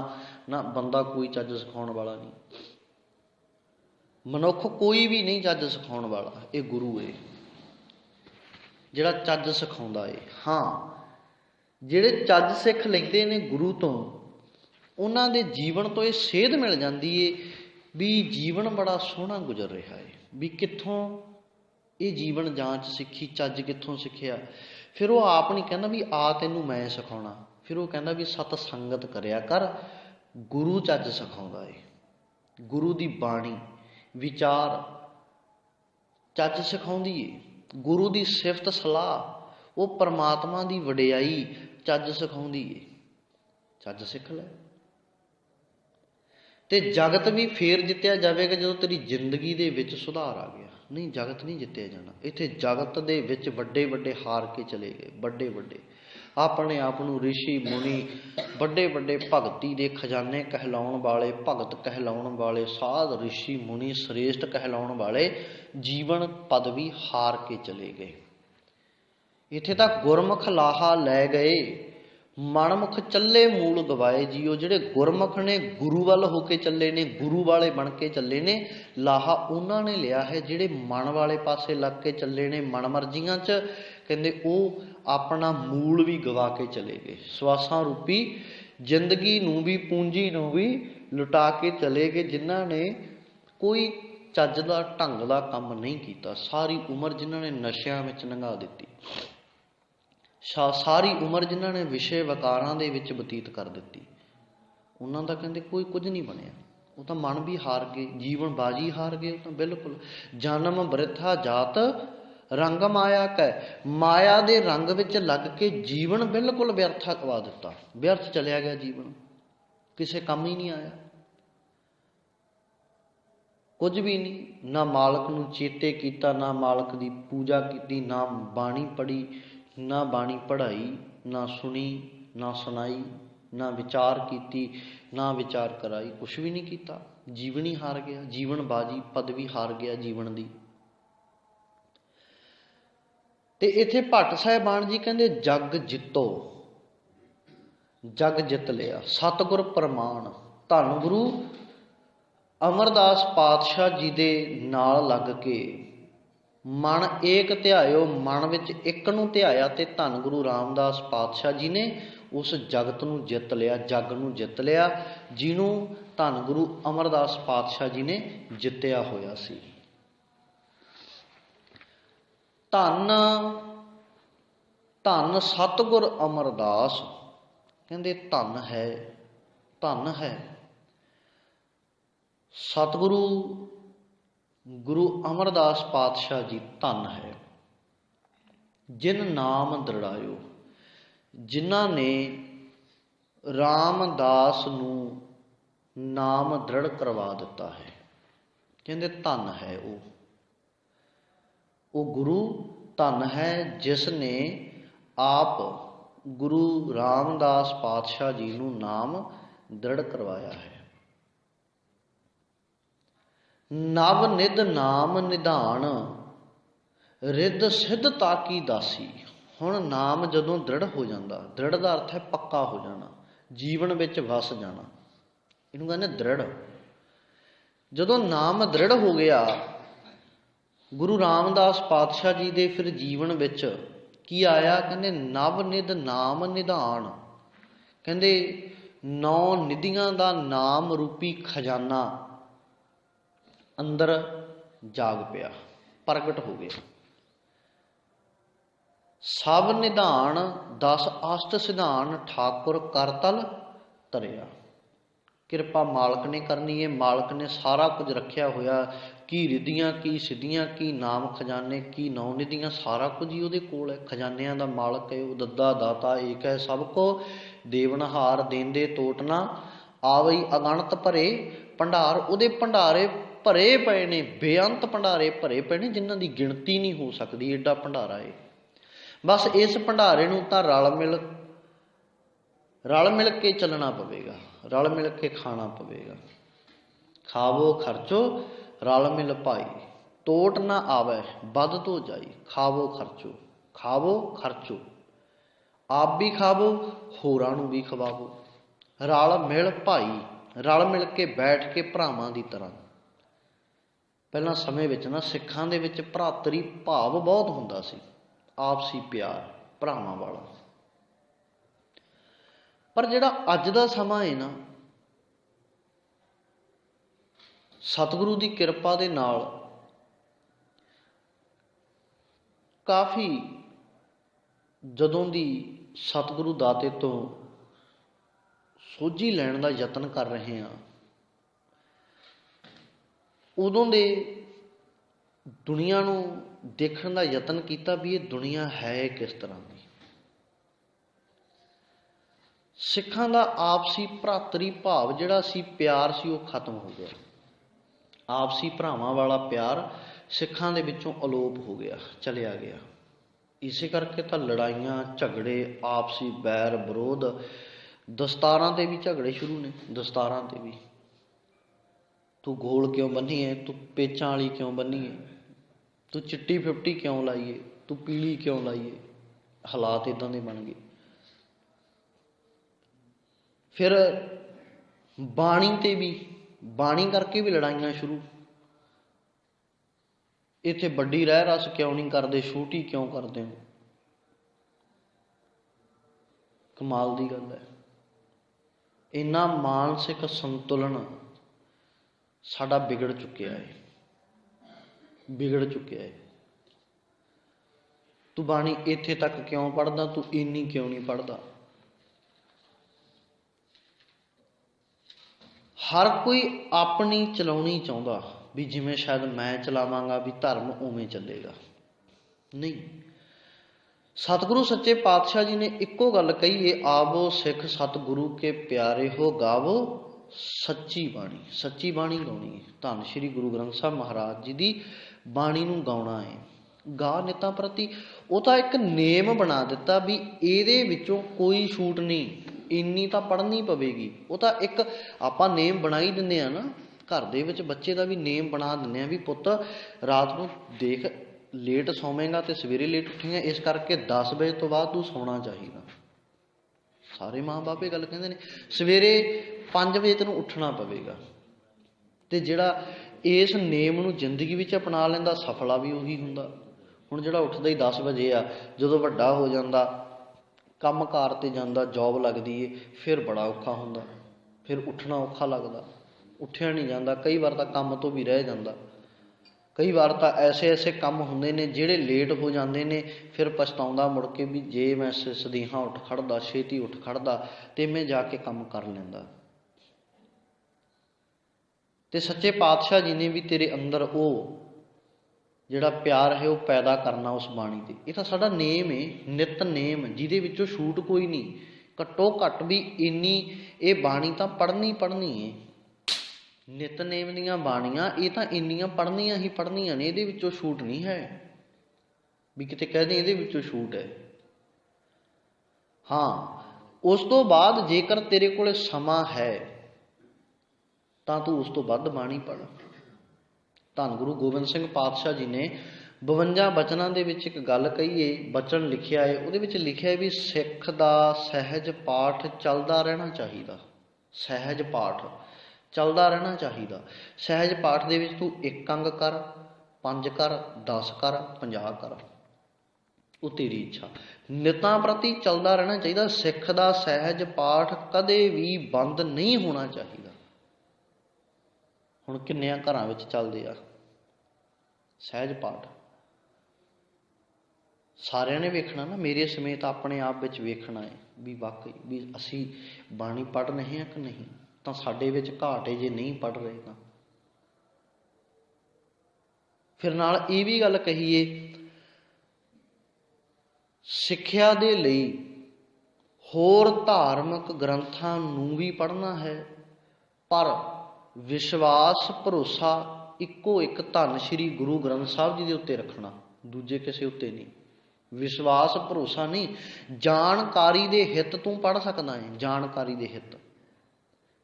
ना, बंदा कोई ਚੱਜ सिखाउण वाला नहीं, मनुख कोई भी नहीं ਚੱਜ सिखाउण वाला। ये गुरु है जिहड़ा ਚੱਜ सिखाउंदा है। हाँ, जिहड़े ਚੱਜ सिख लैंदे ने गुरु तो उन्हां दे जीवन तो ये सेध मिल जाती है भी जीवन बड़ा सोहना गुजर रहा है। भी कित्थों ये जीवन जांच सिक्खी, ਚੱਜ कित्थों सिक्खिया। फिर वो आप नहीं कहना भी आ तैनूं मैं सिखाउणा, फिर वो कहना भी सत संगत करिया कर, गुरु ਚੱਜ सिखाउंदा है। गुरु दी बाणी विचार ਚੱਜ सिखाउंदी है। गुरु दी सिफत सलाह, वो परमात्मा दी वडियाई ਚੱਜ सिखाउंदी है। ਚੱਜ सिख लै ते जगत भी फिर जित्या जाएगा जो तेरी जिंदगी दे विच सुधार आ गया। नहीं, जगत नहीं जित्या जाना। इत्थे जगत दे विच वड्डे वड्डे हार के चले गए, वड्डे वड्डे अपने आप नूं ऋषि मुनि, वड्डे वड्डे भगती दे खजाने कहलाउण वाले, भगत कहलाउण वाले, साध ऋषि मुनि श्रेष्ठ कहलाउण वाले जीवन पदवी हार के चले गए। इत्थे तां गुरमुख लाहा लै गए, मनमुख चले मूल गवाए जियो। जिहड़े गुरमुख ने गुरु वाल होके चले ने, गुरु वाले बन के चले ने, लाहा उन्हां ने लिया है। जिहड़े मन वाले पासे लग के चले ने, मन मर्जियां च, कहंदे वो अपना मूल भी गवा के चले गए। सवासां रूपी जिंदगी नूं भी, पूंजी नूं भी लुटा के चले गए। जिन्हां ने कोई ਚੱਜ ਦਾ ढंग ਦਾ काम नहीं किया। सारी उम्र जिन्हां ने नशिਆਂ ਵਿੱਚ ਲੰਘਾ ਦਿੱਤੀ, सारी उम्र जिन्हां ने विषय वकारां दे विच बतीत कर दित्ती, उन्हां दा कहंदे कोई कुछ नहीं बनिया। वो तो मन भी हार गए, जीवन बाजी हार गए। तो बिल्कुल जन्म बृथा जात रंग माया कै, माया दे रंग विच लग के जीवन बिल्कुल व्यर्थ गवा दिता। व्यर्थ चलिया गया जीवन, किसे काम ही नहीं आया, कुछ भी नहीं। ना मालक नूं चेते कीता, ना मालक दी पूजा की, ना बाणी पढ़ी, ना बाणी पढ़ाई, ना सुनी, ना सुनाई, ना विचार की, ना विचार कराई, कुछ भी नहीं किया। जीवन ही हार गया, जीवन बाजी पदवी हार गया जीवन दी। ते इत्थे भट्ट साहिबान जी कहंदे जग जितो, जग जित लिया। सतगुर प्रमाण धन गुरु अमरदास पातशाह जी दे नाल लग के मन एक ध्यायो, मन विच एक नूं ध्याया ते धन गुरु रामदास पातशाह जी ने उस जगत नूं जित लिया, जग नूं जित लिया, जिन्हों धन गुरु अमरदास पातशाह जी ने जित्या होया सी। धन धन सतगुर अमरदास, कहंदे धन है, धन है सतगुरु गुरु अमरदास पातशाह जी, धन है जिन नाम दृढ़ायो, जिन्हां ने रामदास नूं नाम दृढ़ करवा दिता है। कहंदे धन है वो गुरु, धन है जिसने आप गुरु रामदास पातशाह जी नूं नाम दृढ़ करवाया है। नव निध नाम निधान रिद सिद्धता की दासी। हुण नाम जदों दृढ़ हो जाता, दृढ़ का अर्थ है पक्का हो जाना, जीवन विच वस जाना, इहनूं कहंदे दृढ़। जदों नाम दृढ़ हो गया गुरु रामदास पातशाह जी दे, फिर जीवन विच की आया, कहंदे नव निध नाम निधान। कहंदे 9 निधियां दा नाम रूपी खजाना अंदर जाग पिया, प्रगट हो गया। सब निधान 10 अष्ट सिधान ठाकुर करतल तरिया। कृपा मालक ने करनी है, मालक ने सारा कुछ रखिया होया, ਕੀ ਰਿੱਧੀਆਂ, ਕੀ ਸਿੱਧੀਆਂ, ਕੀ ਨਾਮ ਖਜ਼ਾਨੇ, ਕੀ ਨੌ ਨਿਧੀਆਂ, ਸਾਰਾ ਕੁਝ ਹੀ ਉਹਦੇ ਕੋਲ ਹੈ। ਖਜ਼ਾਨਿਆਂ ਦਾ ਮਾਲਕ ਹੈ ਉਹ। ਦੱਦਾ ਦਾਤਾ ਏਕ ਹੈ ਸਭ ਕੋ, ਦੇਵਨਹਾਰ ਦੇਂਦੇ ਤੋਟ ਨਾ ਆਵਈ ਅਗਣਤ ਭਰੇ ਭੰਡਾਰ। ਉਹਦੇ ਭੰਡਾਰੇ ਭਰੇ ਪਏ ਨੇ, ਬੇਅੰਤ ਭੰਡਾਰੇ ਭਰੇ ਪਏ ਨੇ, ਜਿਨ੍ਹਾਂ ਦੀ ਗਿਣਤੀ ਨਹੀਂ ਹੋ ਸਕਦੀ, ਏਡਾ ਭੰਡਾਰਾ ਏ। ਬਸ ਇਸ ਭੰਡਾਰੇ ਨੂੰ ਤਾਂ ਰਲ ਮਿਲ ਕੇ ਚੱਲਣਾ ਪਵੇਗਾ, ਰਲ ਮਿਲ ਕੇ ਖਾਣਾ ਪਵੇਗਾ। ਖਾਵੋ ਖਰਚੋ ਰਲ ਮਿਲ ਭਾਈ, ਤੋਟ ਨਾ ਆਵੈ ਵੱਧ ਤੋਂ ਜਾਈ। ਖਾਵੋ ਖਰਚੋ, ਖਾਵੋ ਖਰਚੋ, ਆਪ ਵੀ ਖਾਵੋ, ਹੋਰਾਂ ਨੂੰ ਵੀ ਖਵਾਵੋ। ਰਲ ਮਿਲ ਭਾਈ, ਰਲ ਮਿਲ ਕੇ ਬੈਠ ਕੇ ਭਰਾਵਾਂ ਦੀ ਤਰ੍ਹਾਂ। ਪਹਿਲਾਂ ਸਮੇਂ ਵਿੱਚ ਨਾ ਸਿੱਖਾਂ ਦੇ ਵਿੱਚ ਭਰਾਤਰੀ ਭਾਵ ਬਹੁਤ ਹੁੰਦਾ ਸੀ, ਆਪਸੀ ਪਿਆਰ ਭਰਾਵਾਂ ਵਾਲਾ। ਪਰ ਜਿਹੜਾ ਅੱਜ ਦਾ ਸਮਾਂ ਹੈ ਨਾ, ਸਤਿਗੁਰੂ ਦੀ ਕਿਰਪਾ ਦੇ ਨਾਲ ਕਾਫੀ, ਜਦੋਂ ਦੀ ਸਤਿਗੁਰੂ ਦਾਤੇ ਤੋਂ ਸੋਝੀ ਲੈਣ ਦਾ ਯਤਨ ਕਰ ਰਹੇ ਹਾਂ, ਉਦੋਂ ਦੇ ਦੁਨੀਆ ਨੂੰ ਦੇਖਣ ਦਾ ਯਤਨ ਕੀਤਾ ਵੀ ਇਹ ਦੁਨੀਆ ਹੈ ਕਿਸ ਤਰ੍ਹਾਂ ਦੀ। ਸਿੱਖਾਂ ਦਾ ਆਪਸੀ ਭਰਾਤਰੀ ਭਾਵ ਜਿਹੜਾ ਸੀ, ਪਿਆਰ ਸੀ, ਉਹ ਖਤਮ ਹੋ ਗਿਆ। ਆਪਸੀ ਭਰਾਵਾਂ ਵਾਲਾ ਪਿਆਰ ਸਿੱਖਾਂ ਦੇ ਵਿੱਚੋਂ ਅਲੋਪ ਹੋ ਗਿਆ, ਚਲਿਆ ਗਿਆ। ਇਸੇ ਕਰਕੇ ਤਾਂ ਲੜਾਈਆਂ ਝਗੜੇ, ਆਪਸੀ ਬੈਰ ਵਿਰੋਧ, ਦਸਤਾਰਾਂ 'ਤੇ ਵੀ ਝਗੜੇ ਸ਼ੁਰੂ ਨੇ। ਦਸਤਾਰਾਂ 'ਤੇ ਵੀ ਤੂੰ ਗੋਲ ਕਿਉਂ ਬੰਨੀ ਹੈ, ਤੂੰ ਪੇਚਾਂ ਵਾਲੀ ਕਿਉਂ ਬੰਨੀ ਹੈ, ਤੂੰ ਚਿੱਟੀ 50 ਕਿਉਂ ਲਾਈਏ, ਤੂੰ ਪੀਲੀ ਕਿਉਂ ਲਾਈਏ। ਹਾਲਾਤ ਇੱਦਾਂ ਦੇ ਬਣ ਗਏ। ਫਿਰ ਬਾਣੀ 'ਤੇ ਵੀ, ਬਾਣੀ ਕਰਕੇ ਵੀ ਲੜਾਈਆਂ ਸ਼ੁਰੂ। ਇੱਥੇ ਵੱਡੀ ਰਹਿ ਰਸ ਕਿਉਂ ਨਹੀਂ ਕਰਦੇ, ਛੋਟੀ ਕਿਉਂ ਕਰਦੇ ਹੋ। ਕਮਾਲ ਦੀ ਗੱਲ ਹੈ। ਇੰਨਾ ਮਾਨਸਿਕ ਸੰਤੁਲਨ ਸਾਡਾ ਵਿਗੜ ਚੁੱਕਿਆ ਹੈ, ਵਿਗੜ ਚੁੱਕਿਆ ਹੈ। ਤੂੰ ਬਾਣੀ ਇੱਥੇ ਤੱਕ ਕਿਉਂ ਪੜ੍ਹਦਾ, ਤੂੰ ਇੰਨੀ ਕਿਉਂ ਨਹੀਂ ਪੜ੍ਹਦਾ। ਹਰ ਕੋਈ ਆਪਣੀ ਚਲਾਉਣੀ ਚਾਹੁੰਦਾ ਵੀ ਜਿਵੇਂ ਸ਼ਾਇਦ ਮੈਂ ਚਲਾਵਾਂਗਾ ਵੀ ਧਰਮ ਉਵੇਂ ਚੱਲੇਗਾ। ਨਹੀਂ, ਸਤਿਗੁਰੂ ਸੱਚੇ ਪਾਤਸ਼ਾਹ ਜੀ ਨੇ ਇੱਕੋ ਗੱਲ ਕਹੀ ਏ, ਆਵੋ ਸਿੱਖ ਸਤਿਗੁਰੂ ਕੇ ਪਿਆਰੇ ਹੋ, ਗਾਵੋ ਸੱਚੀ ਬਾਣੀ। ਸੱਚੀ ਬਾਣੀ ਗਾਉਣੀ ਹੈ। ਧੰਨ ਸ਼੍ਰੀ ਗੁਰੂ ਗ੍ਰੰਥ ਸਾਹਿਬ ਮਹਾਰਾਜ ਜੀ ਦੀ ਬਾਣੀ ਨੂੰ ਗਾਉਣਾ ਹੈ। ਗਾ ਨਿਤਾਂ ਪ੍ਰਤੀ, ਉਹ ਤਾਂ ਇੱਕ ਨੇਮ ਬਣਾ ਦਿੱਤਾ ਵੀ ਇਹਦੇ ਵਿੱਚੋਂ ਕੋਈ ਛੂਟ ਨਹੀਂ, ਇੰਨੀ ਤਾਂ ਪੜ੍ਹਨੀ ਪਵੇਗੀ। ਉਹ ਤਾਂ ਇੱਕ ਆਪਾਂ ਨੇਮ ਬਣਾ ਹੀ ਦਿੰਦੇ ਹਾਂ ਨਾ, ਘਰ ਦੇ ਵਿੱਚ ਬੱਚੇ ਦਾ ਵੀ ਨੇਮ ਬਣਾ ਦਿੰਦੇ ਹਾਂ ਵੀ ਪੁੱਤ ਰਾਤ ਨੂੰ ਦੇਖ ਲੇਟ ਸੌਵੇਂਗਾ ਤੇ ਸਵੇਰੇ ਲੇਟ ਉੱਠੇਂਗਾ, ਇਸ ਕਰਕੇ 10 ਵਜੇ ਤੋਂ ਬਾਅਦ ਤੂੰ ਸੌਣਾ ਚਾਹੀਦਾ। ਸਾਰੇ ਮਾਂ ਬਾਪ ਇਹ ਗੱਲ ਕਹਿੰਦੇ ਨੇ। ਸਵੇਰੇ 5 ਵਜੇ ਤੈਨੂੰ ਉੱਠਣਾ ਪਵੇਗਾ। ਤੇ ਜਿਹੜਾ ਇਸ ਨੇਮ ਨੂੰ ਜ਼ਿੰਦਗੀ ਵਿੱਚ ਅਪਣਾ ਲੈਂਦਾ, ਸਫਲਾ ਵੀ ਉਹੀ ਹੁੰਦਾ। ਹੁਣ ਜਿਹੜਾ ਉੱਠਦਾ ਹੀ 10 ਵਜੇ ਆ, ਜਦੋਂ ਵੱਡਾ ਹੋ ਜਾਂਦਾ, ਕੰਮ ਕਾਰ 'ਤੇ ਜਾਂਦਾ, ਜੋਬ ਲੱਗਦੀ ਏ, ਫਿਰ ਬੜਾ ਔਖਾ ਹੁੰਦਾ, ਫਿਰ ਉੱਠਣਾ ਔਖਾ ਲੱਗਦਾ, ਉੱਠਿਆ ਨਹੀਂ ਜਾਂਦਾ। ਕਈ ਵਾਰ ਤਾਂ ਕੰਮ ਤੋਂ ਵੀ ਰਹਿ ਜਾਂਦਾ। ਕਈ ਵਾਰ ਤਾਂ ਐਸੇ ਕੰਮ ਹੁੰਦੇ ਨੇ ਜਿਹੜੇ ਲੇਟ ਹੋ ਜਾਂਦੇ ਨੇ, ਫਿਰ ਪਛਤਾਉਂਦਾ ਮੁੜ ਕੇ ਵੀ ਜੇ ਮੈਂ ਸਦੀਹਾਂ ਉੱਠ ਖੜ੍ਹਦਾ, ਛੇਤੀ ਉੱਠ ਖੜ੍ਹਦਾ ਤੇ ਮੈਂ ਜਾ ਕੇ ਕੰਮ ਕਰ ਲੈਂਦਾ। ਤੇ ਸੱਚੇ ਪਾਤਸ਼ਾਹ ਜੀ ਨੇ ਵੀ ਤੇਰੇ ਅੰਦਰ ਉਹ ਜਿਹੜਾ ਪਿਆਰ ਹੈ ਉਹ ਪੈਦਾ ਕਰਨਾ ਉਸ ਬਾਣੀ ਤੇ। ਇਹ ਤਾਂ ਸਾਡਾ ਨੇਮ ਹੈ, ਨਿਤ ਨੇਮ, ਜਿਹਦੇ ਵਿੱਚੋਂ ਛੂਟ ਕੋਈ ਨਹੀਂ। ਘੱਟੋ ਘੱਟ ਵੀ ਇੰਨੀ ਇਹ ਬਾਣੀ ਤਾਂ ਪੜ੍ਹਨੀ ਹੈ। ਨਿਤਨੇਮ ਦੀਆਂ ਬਾਣੀਆਂ ਇਹ ਤਾਂ ਇੰਨੀਆਂ ਪੜ੍ਹਨੀਆਂ ਹੀ ਪੜ੍ਹਨੀਆਂ ਨੇ, ਇਹਦੇ ਵਿੱਚੋਂ ਛੂਟ ਨਹੀਂ ਹੈ ਵੀ ਕਿਤੇ ਕਹਿ ਦੇ ਇਹਦੇ ਵਿੱਚੋਂ ਛੂਟ ਹੈ। ਹਾਂ, ਉਸ ਤੋਂ ਬਾਅਦ ਜੇਕਰ ਤੇਰੇ ਕੋਲ ਸਮਾਂ ਹੈ ਤਾਂ ਤੂੰ ਉਸ ਤੋਂ ਵੱਧ ਬਾਣੀ ਪੜ੍ਹ। ਧੰਨ ਗੁਰੂ ਗੋਬਿੰਦ ਸਿੰਘ ਪਾਤਸ਼ਾਹ ਜੀ ਨੇ 52 ਬਚਨਾਂ ਦੇ ਵਿੱਚ ਇੱਕ ਗੱਲ ਕਹੀ ਏ, ਬਚਨ ਲਿਖਿਆ ਏ। ਉਹਦੇ ਵਿੱਚ ਲਿਖਿਆ ਵੀ ਸਿੱਖ ਦਾ ਸਹਿਜ ਪਾਠ ਚੱਲਦਾ ਰਹਿਣਾ ਚਾਹੀਦਾ। ਸਹਿਜ ਪਾਠ ਚੱਲਦਾ ਰਹਿਣਾ ਚਾਹੀਦਾ। ਸਹਿਜ ਪਾਠ ਦੇ ਵਿੱਚ ਤੂੰ 1 ਅੰਗ ਕਰ, 5 ਕਰ, 10 ਕਰ, 50 ਕਰ, ਉਹ ਤੇਰੀ ਇੱਛਾ। ਨਿਤਾਂ ਪ੍ਰਤੀ ਚੱਲਦਾ ਰਹਿਣਾ ਚਾਹੀਦਾ। ਸਿੱਖ ਦਾ ਸਹਿਜ ਪਾਠ ਕਦੇ ਵੀ ਬੰਦ ਨਹੀਂ ਹੋਣਾ ਚਾਹੀਦਾ। ਹੁਣ ਕਿੰਨਿਆਂ ਘਰਾਂ ਵਿੱਚ ਚੱਲਦੇ ਆ ਸਹਿਜ ਪਾਠ? ਸਾਰਿਆਂ ਨੇ ਵੇਖਣਾ ਨਾ, ਮੇਰੇ ਸਮੇਤ ਆਪਣੇ ਆਪ ਵਿੱਚ ਵੇਖਣਾ ਹੈ ਵੀ ਵਾਕਈ ਵੀ ਅਸੀਂ ਬਾਣੀ ਪੜ੍ਹ ਰਹੇ ਹਾਂ ਕਿ ਨਹੀਂ। ਤਾਂ ਸਾਡੇ ਵਿੱਚ ਘਾਟ ਹੈ ਜੇ ਨਹੀਂ ਪੜ੍ਹ ਰਹੇ ਤਾਂ। फिर नाल ये भी गल कहीए, सिक्ख्या दे लई होर धार्मिक ग्रंथां नूं भी पढ़ना है, पर विश्वास भरोसा इक्को एक धन श्री गुरु ग्रंथ साहब जी के उत्ते रखना, दूजे किसी उत्ते नहीं। विश्वास भरोसा नहीं, जानकारी दे हित तू पढ़ सकदा है, जानकारी दे हित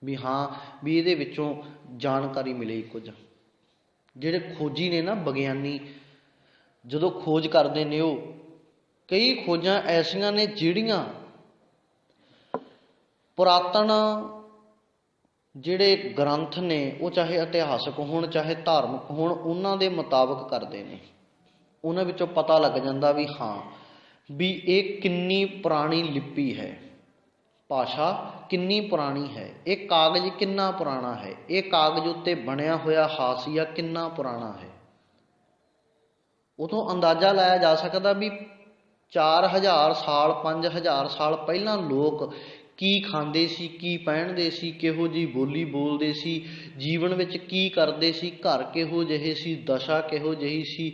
भी हाँ भी ये विचों जानकारी मिले कुछ। जिहड़े खोजी ने ना विग्यानी जदों खोज करते ने, वो कई खोजां ऐसियां ने जिहड़ियां पुरातन जिहड़े ग्रंथ ने वो चाहे इतिहासक होण चाहे धार्मिक होण उन्हां दे मुताबक करते हैं। उन्हां विचों पता लग जाता भी हाँ भी ये किन्नी पुरानी लिपि है, भाषा किन्नी पुरानी है, एक कागज किन्ना पुराना है, ये कागज उत्ते बनया होया हाशिया किन्ना पुराना है। उतों अंदाजा लाया जा सकता भी 4000 साल 5000 साल पहला लोग की खांदे सी, की पहनदे सी, किहो जी बोली बोलदे सी, जीवन विच की करदे सी, घर किहो जिहे सी, दशा किहो जिही सी,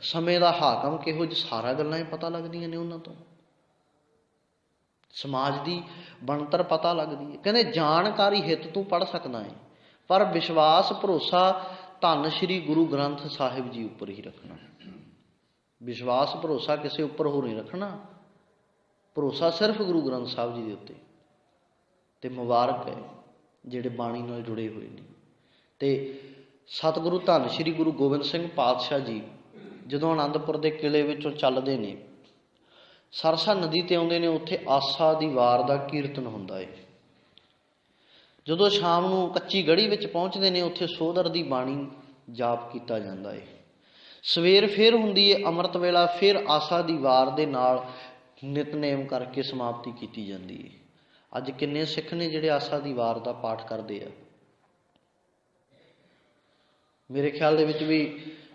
समय दा हाकम किहो जिहा, सारा गल्लां पता लगदियां ने उन्हां तों। समाज की बनतर पता लगती है। कहते जानकारी हित तू पढ़ सकता है, पर विश्वास भरोसा धन श्री गुरु ग्रंथ साहिब जी उपर ही रखना। विश्वास भरोसा किसी उपर हो नहीं रखना, भरोसा सिर्फ गुरु ग्रंथ साहब जी के उत्ते। ते मुबारक है जिहड़े बाणी नाल जुड़े हुए हैं। ते सतगुरु धन श्री गुरु गोबिंद सिंह पातशाह जी जदों आनंदपुर के किले विचों चलदे ने, सरसा नदी ते आउंदे ने, उत्थे आसा दी वार दा कीर्तन हुंदा है। जदों शाम नूं कच्ची गढ़ी विच पहुंचदे ने, उत्थे सोधर दी बाणी जाप कीता जांदा है। सवेर फिर हुंदी है अमृत वेला, फिर आसा दी वार दे नाल नितनेम करके समाप्ति कीती जांदी है। अज किन्ने सिख ने जिहड़े आसा दी वार दा पाठ करदे आ। मेरे ख्याल दे विच भी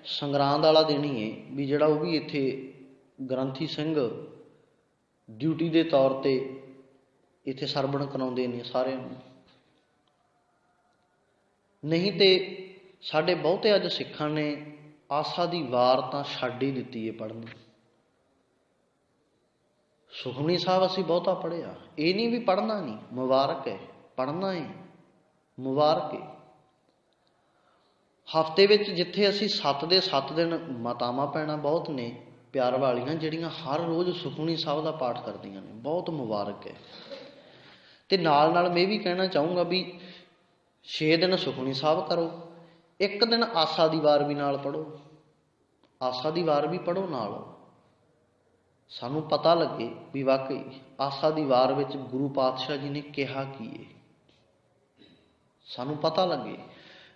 संगरांद वाला दिन ही है भी जिहड़ा वो भी इत्थे ग्रंथी सिंह ड्यूटी के तौर पर इत्थे सरवण कराउंदे ने सारे। नहीं तो साडे बहुते अज सिखां ने आसा दी वार तां छड्ड ही दित्ती है पढ़नी। सुखमनी साहब असीं बहुता पढ़िया, ये नहीं भी पढ़ना नहीं, मुबारक है, पढ़ना है, मुबारक है। हफ्ते विच जिथे असीं 7 दे 7 दिन मातावां भैणां बहुत ने प्यार वालियां जिहड़ियां हर रोज़ सुखमनी साहब का पाठ करदियां ने, बहुत मुबारक है। ते नाल नाल मैं भी कहना चाहूँगा भी 6 दिन सुखमनी साहब करो, एक दिन आसा दी वार भी नाल पढ़ो, आसा दी वार भी पढ़ो नाल, सानू पता लगे भी वाकई आसा दी वार विच गुरु पातशाह जी ने कहा की है, सानू पता लगे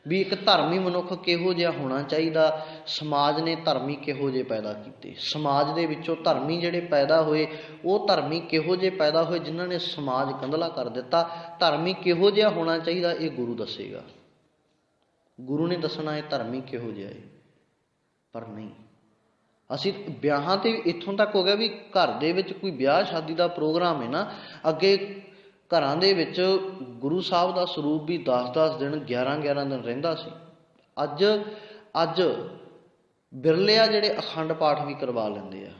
भी एक धर्मी मनुख किहो जिहा होना चाहिए, समाज ने धर्मी किहो जे पैदा किए, समाज दे विचों धर्मी जिहड़े पैदा होए वो धर्मी किहो जे पैदा होए जिन्हां ने समाज कंधला कर दिता। धर्मी किहो जिहा होना चाहिए ये गुरु दसेगा, गुरु ने दसना है धर्मी किहो जिहा है। पर नहीं, असी ब्याहां ते इत्थों तक हो गया भी घर दे विच कोई ब्याह शादी का प्रोग्राम है ना, अगे घरां दे विच गुरु साहब का स्वरूप भी 10-10 दिन 11-11 दिन रहिंदा सी। अज अज बिरले आ जिहड़े अखंड पाठ भी करवा लेंदे आ,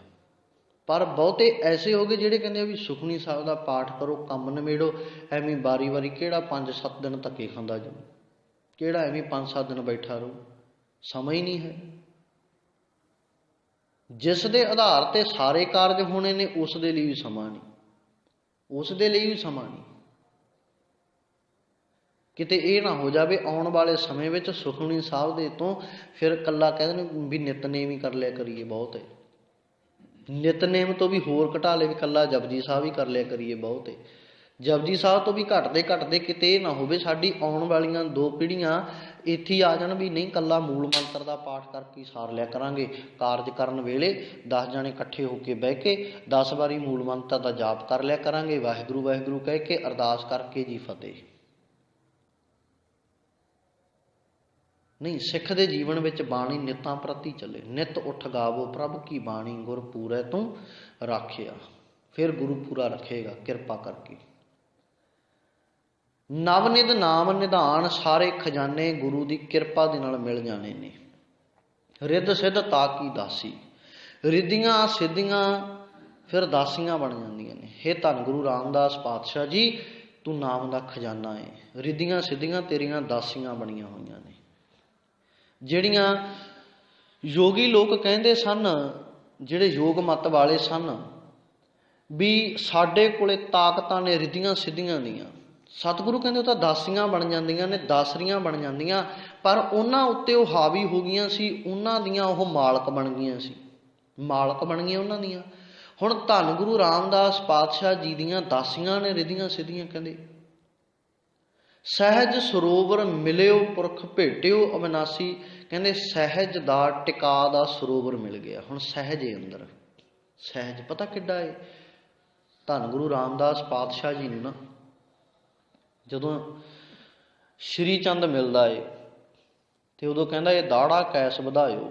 पर बहुते ऐसे हो गए जिहड़े कहंदे भी सुखमनी साहब का पाठ करो, काम नमेड़ो, एवें बारी बारी किहड़ा 5-7 दिन धक्के खांदा जाऊं, किहड़ा एवें 5-7 दिन बैठा रहूं, समय ही नहीं है। जिस दे आधार ते सारे कारज होने ने उस दे लई भी समा नहीं, उस दे लई भी समा नहीं। किते ये ना हो जाए आने वाले समय में सुखमनी साहब दे तो फिर कला कहते भी नितनेम ही कर लिया करिए, बहुत है, नितनेम तो भी होर घटा ले भी कला जपजी साहब ही कर लिया करिए, बहुत है। जपजी साहब तो भी घटते घटते किते ना हो साडी आने वालियां 2 पीढ़ियां इत्थे आ जाण भी नहीं कला मूल मंत्र का पाठ करके सार लिया करांगे। कारज करन वेले 10 जने इकट्ठे होकर बह के 10 वारी मूल मंत्र का जाप कर लिया करांगे, वाहिगुरू वाहिगुरू कह के अरदास करके जी फतेह। नहीं, सिख दे जीवन विच बाणी नितां प्रति चले, नित उठ गावो प्रभ की बाणी गुर पूरै तू राखिया, फिर गुरु पूरा रखेगा किरपा करके। नवनिध नाम निधान सारे खजाने गुरु की किरपा दे नाल मिल जाने ने। रिद्ध सिद्ध ताकी दासी। रिद्धियां सिद्धियां फिर दासियां बन जांदियां ने। हे धन गुरु रामदास पातशाह जी, तू नाम दा खजाना है। रिद्धियां सिद्धियां तेरियां दासियां बनियां होईयां ने। ਜਿਹੜੀਆਂ योगी लोग कहते सन, ਜਿਹੜੇ योग मत वाले सन, भी साडे कोले ताकतां ने रिद्धियां सिद्धियां दीयां। सतगुरु कहते तो दासियां बन जांदियां ने, दासरियां बन जांदियां, पर उन्हां उत्ते वो हावी हो गईयां सी, उन्हां दियां वो मालक बन गईयां सी, मालक बन गईयां उन्हां दियां। हुण धन गुरु रामदास पातशाह जी दियां दासियां ने रिद्धियां सिद्धियां। कहंदे सहज सरोवर मिलियो पुरख भेटियो अविनाशी। कहंदे सहज दा टिका दा सरोवर मिल गया। हुण सहज है अंदर, सहज पता किड्डा है। धन गुरु रामदास पातशाह जी नूं ना जदों श्री चंद मिलदा है तो उदों कहंदा ये दाड़ा कैस वधायो।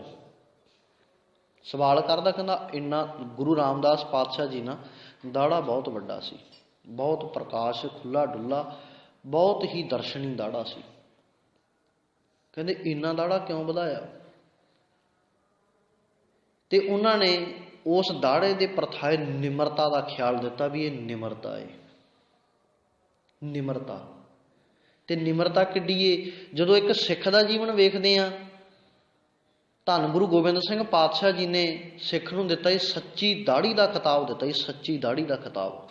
सवाल करदा, कहंदा इन्ना गुरु रामदास पातशाह जी ना दाड़ा बहुत वड्डा सी, बहुत प्रकाश खुला डुला, बहुत ही दर्शनी दाड़ा सी। कहंदे इन्ना दाड़ा क्यों वधाया? ते उन्हां ने उस दाड़े दे प्रथाए निमरता का ख्याल दिता भी ये निमरता है। निमरता ते निमरता किड्डी है। जदों एक सिख का जीवन वेखदे आ, धन गुरु गोबिंद सिंह पातशाह जी ने सिख नूं दिता ये सच्ची दाड़ी का खिताब दिता, ये सच्ची दाड़ी का खिताब।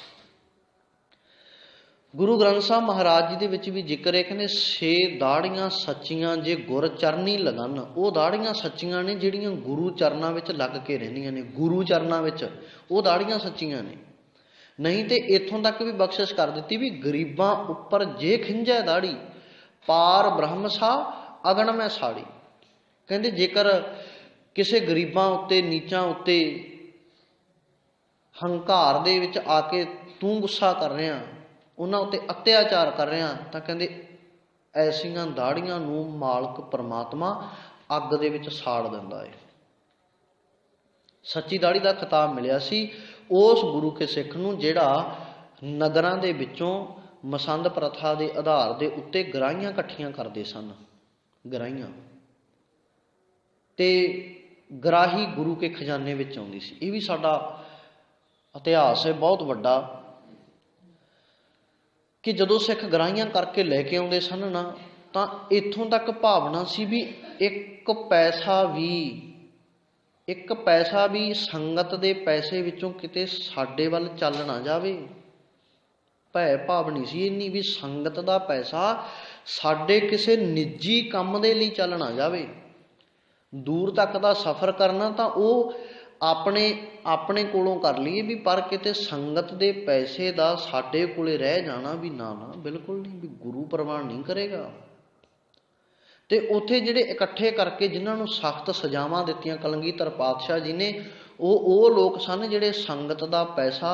गुरु ग्रंथ साहब महाराज जी दे विच भी जिक्र है, कहंदे 6 दाड़ियां सच्चियां जे गुर चरनी लगन। वो दाड़ियां सच्चियां ने जिहड़ियां गुरु चरनां विच लग के रहिंदियां ने, गुरु चरनां विच वो दाड़ियां सच्चियां ने। नहीं तो इत्थों तक भी बख्शिश कर दी भी गरीबां उपर जे खिंजै दाड़ी, पार ब्रह्म सा अगन मैं साड़ी। कहंदे जेकर किसी गरीबां उत्ते नीचां उत्ते हंकार दे विच आके तू गुस्सा कर रहा, उन्हां उत्ते अत्याचार कर रहा, तो कहंदे ऐसियां दाड़ियां नूं मालक परमात्मा अग दे विच साड़ दिंदा है। सच्ची दाड़ी का खिताब मिलिया सी उस गुरु के सिख नूं जिहड़ा नगरां दे विचों मसंद प्रथा के आधार के उत्ते गराहियां इकट्ठियां करते सन। गराहियां ते गराही गुरु के खजाने विच आउंदी सी। ये भी साडा इतिहास है बहुत वड्डा कि जदों सिख गराहियां करके लैके आउंदे सन ना, तां इत्थों तक भावना सी भी एक पैसा भी संगत दे पैसे विचों किते साडे वल चल ना जावे। भै भावनी सी इन्नी भी संगत दा पैसा साडे किसे निजी काम दे लई चल ना जावे। दूर तक दा सफ़र करना तां ओह अपने कोलों कर लीए भी, पर किते संगत दे पैसे दा साडे कोले रह जाना भी ना बिल्कुल नहीं, भी गुरु प्रवान नहीं करेगा। ते उत्थे जिहड़े इकट्ठे करके जिन्हां नूं सख्त सजावां दित्तियां कलंगीधर पातशाह जी ने, वो लोग सन जिहड़े संगत दा पैसा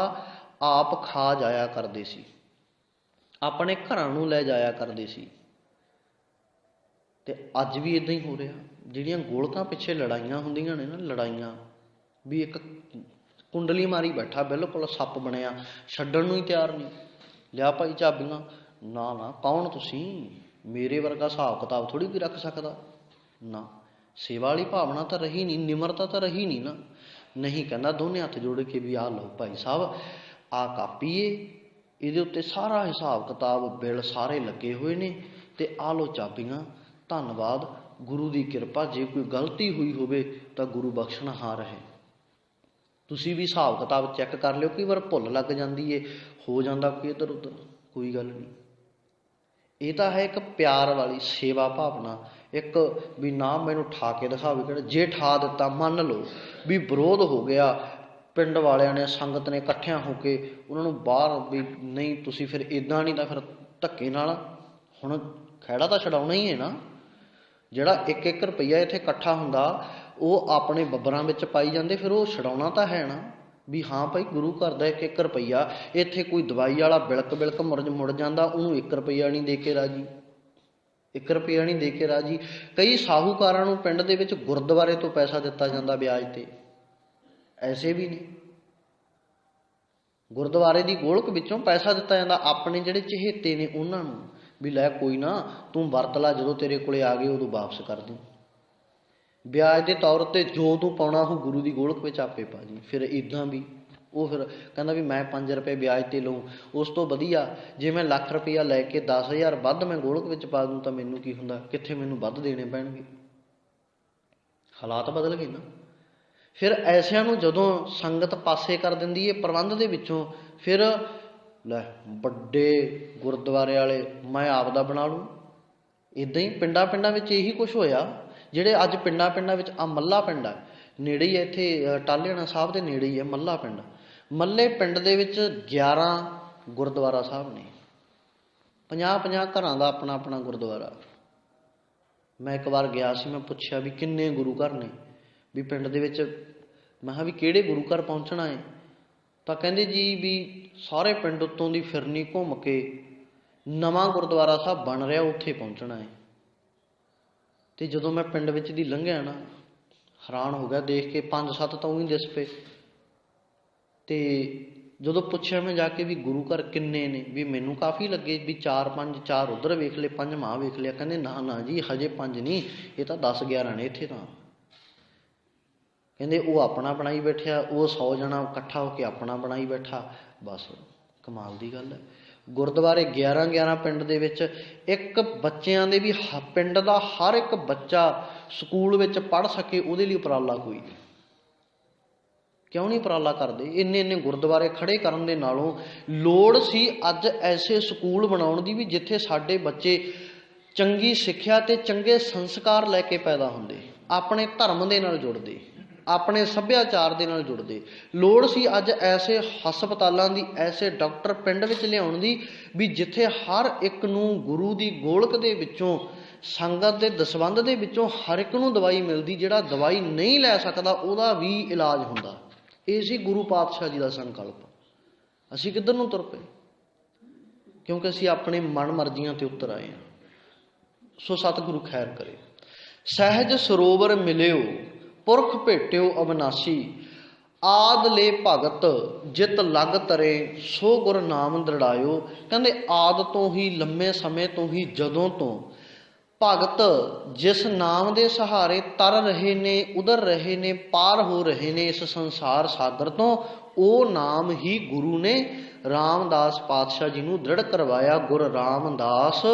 आप खा जाया करदे सी, अपने घरां नूं लै जाया करदे सी। ते अज भी इदां ही हो रहा। जिहड़ियां गोलकां पिछे लड़ाइयां हुंदियां ने ना, लड़ाइयां भी एक कुंडली मारी बैठा बिल्कुल सप बनया, छड्डण नूं ही तैयार नहीं। लिया भाई चाबियां, ना कौन तुसीं, मेरे वर्गा हिसाब किताब थोड़ी कोई रख सकता ना। सेवा वाली भावना तो रही नहीं, निमरता तो रही नहीं ना। नहीं कहना दोने हथ जोड़ के भी आ लो भाई साहब आ कापी है, ये उत्ते सारा हिसाब किताब बिल सारे लगे हुए ने, ते आ लो चाबियां, धन्नवाद गुरु की किरपा। जे कोई गलती हुई होवे तो गुरु बख्शणहार है। तुसी भी हिसाब किताब चैक कर लियो, कई बार भुल लग जाती है, हो जाता कोई इधर उधर, कोई गल नहीं। ये तो है एक प्यार वाली सेवा भावना, एक भी ना मैनू ठा के दिखावे कि जे ठा दिता मान लो भी विरोध हो गया, पिंड वालियां ने संगत ने इकट्ठियां होके उन्होंने बाहर भी नहीं तुसी फिर इदां नहीं, तो फिर धक्के नाल हुण खैड़ा तो छड़ाउणा ही है ना। जिहड़ा 1-1 रुपया इत्थे इकट्ठा हुंदा वो अपने बब्बरां विच पाई जांदे, फिर वो छड़ाउणा तो है ना भी हाँ भाई गुरु घर का 1-1 रुपया। इत्थे कोई दवाई वाला बिलक मुड़ जाता, उन्होंने 1 रुपया नहीं दे के राजी, 1 रुपया नहीं दे के राजी। कई साहूकारां नूं पिंड दे विच गुरद्वारे तो पैसा दिता जाता ब्याज ते, ऐसे भी ने गुरद्वारे की गोलक विचों पैसा दिता जाता अपने जिहड़े चहेते ने उन्हां नूं भी लै कोई ना तू वरत ला, जदों तेरे कोले आ गए उदों वापस कर दी। ਵਿਆਜ ਦੇ ਤੌਰ 'ਤੇ ਜੋ ਤੂੰ ਪਾਉਣਾ ਉਹ ਗੁਰੂ ਦੀ ਗੋਲਕ ਵਿੱਚ ਆਪੇ ਪਾ ਜੀ। ਫਿਰ ਇੱਦਾਂ ਵੀ ਉਹ ਫਿਰ ਕਹਿੰਦਾ ਵੀ ਮੈਂ 5 ਰੁਪਏ ਵਿਆਜ 'ਤੇ ਲਊਂ, ਉਸ ਤੋਂ ਵਧੀਆ ਜੇ ਮੈਂ ਲੱਖ ਰੁਪਈਆ ਲੈ ਕੇ 10,000 ਵੱਧ ਮੈਂ ਗੋਲਕ ਵਿੱਚ ਪਾ ਦੂੰ ਤਾਂ ਮੈਨੂੰ ਕੀ ਹੁੰਦਾ, ਕਿੱਥੇ ਮੈਨੂੰ ਵੱਧ ਦੇਣੇ ਪੈਣਗੇ। ਹਾਲਾਤ ਬਦਲ ਗਏ ਨਾ। ਫਿਰ ਐਸਿਆਂ ਨੂੰ ਜਦੋਂ ਸੰਗਤ ਪਾਸੇ ਕਰ ਦਿੰਦੀ ਹੈ ਪ੍ਰਬੰਧ ਦੇ ਵਿੱਚੋਂ, ਫਿਰ ਲੈ ਵੱਡੇ ਗੁਰਦੁਆਰੇ ਵਾਲੇ ਮੈਂ ਆਪਦਾ ਬਣਾ ਲੂੰ। ਇੱਦਾਂ ਹੀ ਪਿੰਡਾਂ ਵਿੱਚ ਇਹੀ ਕੁਛ ਹੋਇਆ। ਜਿਹੜੇ ਅੱਜ ਪਿੰਡਾਂ ਵਿੱਚ ਆ ਮੱਲਾ ਪਿੰਡ ਆ, ਨੇੜੇ ਹੀ ਹੈ ਇੱਥੇ ਟਾਹਲੀਆਣਾ ਸਾਹਿਬ ਦੇ ਨੇੜੇ ਹੀ ਹੈ ਮੱਲਾ ਪਿੰਡ। ਮੱਲੇ ਪਿੰਡ ਦੇ ਵਿੱਚ 11 ਗੁਰਦੁਆਰਾ ਸਾਹਿਬ ਨੇ, 50-50 ਘਰਾਂ ਦਾ ਆਪਣਾ ਆਪਣਾ ਗੁਰਦੁਆਰਾ। ਮੈਂ ਇੱਕ ਵਾਰ ਗਿਆ ਸੀ, ਮੈਂ ਪੁੱਛਿਆ ਵੀ ਕਿੰਨੇ ਗੁਰੂ ਘਰ ਨੇ ਵੀ ਪਿੰਡ ਦੇ ਵਿੱਚ। ਮੈਂ ਕਿਹਾ ਵੀ ਕਿਹੜੇ ਗੁਰੂ ਘਰ ਪਹੁੰਚਣਾ ਹੈ, ਤਾਂ ਕਹਿੰਦੇ ਜੀ ਵੀ ਸਾਰੇ ਪਿੰਡ ਉੱਤੋਂ ਦੀ ਫਿਰਨੀ ਘੁੰਮ ਕੇ ਨਵਾਂ ਗੁਰਦੁਆਰਾ ਸਾਹਿਬ ਬਣ ਰਿਹਾ ਉੱਥੇ ਪਹੁੰਚਣਾ ਹੈ। ਅਤੇ ਜਦੋਂ ਮੈਂ ਪਿੰਡ ਵਿੱਚ ਦੀ ਲੰਘਿਆ ਨਾ, ਹੈਰਾਨ ਹੋ ਗਿਆ ਦੇਖ ਕੇ, 5-7 ਤਾਂ ਊਂ ਹੀ ਦਿਸ ਪਏ। ਅਤੇ ਜਦੋਂ ਪੁੱਛਿਆ ਮੈਂ ਜਾ ਕੇ ਵੀ ਗੁਰੂ ਘਰ ਕਿੰਨੇ ਨੇ, ਵੀ ਮੈਨੂੰ ਕਾਫੀ ਲੱਗੇ ਵੀ 4-5, 4 ਉੱਧਰ ਵੇਖ ਲਏ, 5 ਮਾਂ ਵੇਖ ਲਿਆ। ਕਹਿੰਦੇ ਨਾ ਜੀ ਹਜੇ 5 ਨਹੀਂ, ਇਹ ਤਾਂ 10-11 ਨੇ ਇੱਥੇ ਤਾਂ। ਕਹਿੰਦੇ ਉਹ ਆਪਣਾ ਬਣਾਈ ਬੈਠਿਆ, ਉਹ 100 ਜਣਾ ਇਕੱਠਾ ਹੋ ਕੇ ਆਪਣਾ ਬਣਾਈ ਬੈਠਾ। ਬਸ ਕਮਾਲ ਦੀ ਗੱਲ ਹੈ। ਗੁਰਦੁਆਰੇ 11 ਪਿੰਡ ਦੇ ਵਿੱਚ ਇੱਕ ਬੱਚਿਆਂ ਦੇ ਵੀ ਪਿੰਡ ਦਾ ਹਰ ਇੱਕ ਬੱਚਾ ਸਕੂਲ ਵਿੱਚ ਪੜ੍ਹ ਸਕੇ ਉਹਦੇ ਲਈ ਉਪਰਾਲਾ ਕੋਈ ਨਹੀਂ। ਕਿਉਂ ਨਹੀਂ ਉਪਰਾਲਾ ਕਰਦੇ? ਇੰਨੇ ਗੁਰਦੁਆਰੇ ਖੜ੍ਹੇ ਕਰਨ ਦੇ ਨਾਲੋਂ ਲੋੜ ਸੀ ਅੱਜ ਐਸੇ ਸਕੂਲ ਬਣਾਉਣ ਦੀ ਵੀ ਜਿੱਥੇ ਸਾਡੇ ਬੱਚੇ ਚੰਗੀ ਸਿੱਖਿਆ ਅਤੇ ਚੰਗੇ ਸੰਸਕਾਰ ਲੈ ਕੇ ਪੈਦਾ ਹੁੰਦੇ, ਆਪਣੇ ਧਰਮ ਦੇ ਨਾਲ ਜੁੜਦੇ, ਆਪਣੇ ਸੱਭਿਆਚਾਰ ਦੇ ਨਾਲ ਜੁੜਦੇ। ਲੋੜ ਸੀ ਅੱਜ ਐਸੇ ਹਸਪਤਾਲਾਂ ਦੀ, ਐਸੇ ਡਾਕਟਰ ਪਿੰਡ ਵਿੱਚ ਲਿਆਉਣ ਦੀ ਵੀ ਜਿੱਥੇ ਹਰ ਇੱਕ ਨੂੰ ਗੁਰੂ ਦੀ ਗੋਲਕ ਦੇ ਵਿੱਚੋਂ, ਸੰਗਤ ਦੇ ਦਸਵੰਧ ਦੇ ਵਿੱਚੋਂ ਹਰ ਇੱਕ ਨੂੰ ਦਵਾਈ ਮਿਲਦੀ। ਜਿਹੜਾ ਦਵਾਈ ਨਹੀਂ ਲੈ ਸਕਦਾ ਉਹਦਾ ਵੀ ਇਲਾਜ ਹੁੰਦਾ। ਇਹ ਸੀ ਗੁਰੂ ਪਾਤਸ਼ਾਹ ਜੀ ਦਾ ਸੰਕਲਪ। ਅਸੀਂ ਕਿੱਧਰ ਨੂੰ ਤੁਰ ਪਏ? ਕਿਉਂਕਿ ਅਸੀਂ ਆਪਣੇ ਮਨ ਮਰਜ਼ੀਆਂ 'ਤੇ ਉਤਰ ਆਏ ਹਾਂ। ਸੋ ਸਤਿਗੁਰੂ ਖੈਰ ਕਰੇ। ਸਹਿਜ ਸਰੋਵਰ ਮਿਲਿਓ ਪੁਰਖ ਭੇਟਿਓ ਅਵਨਾਸੀ, ਆਦ ਲੈ ਭਗਤ ਜਿਤ ਲਗ ਤਰੇ, ਸੋ ਗੁਰ ਨਾਮ ਦ੍ਰਿੜਾਇਓ। ਕਹਿੰਦੇ ਆਦ ਤੋਂ ਹੀ, ਲੰਮੇ ਸਮੇਂ ਤੋਂ ਹੀ, ਜਦੋਂ ਤੋਂ ਭਗਤ ਜਿਸ ਨਾਮ ਦੇ ਸਹਾਰੇ ਤਰ ਰਹੇ ਨੇ, ਉਧਰ ਰਹੇ ਨੇ, ਪਾਰ ਹੋ ਰਹੇ ਨੇ ਇਸ ਸੰਸਾਰ ਸਾਗਰ ਤੋਂ, ਉਹ ਨਾਮ ਹੀ ਗੁਰੂ ਨੇ ਰਾਮਦਾਸ ਪਾਤਸ਼ਾਹ ਜੀ ਨੂੰ ਦ੍ਰਿੜ ਕਰਵਾਇਆ। ਗੁਰ ਰਾਮਦਾਸ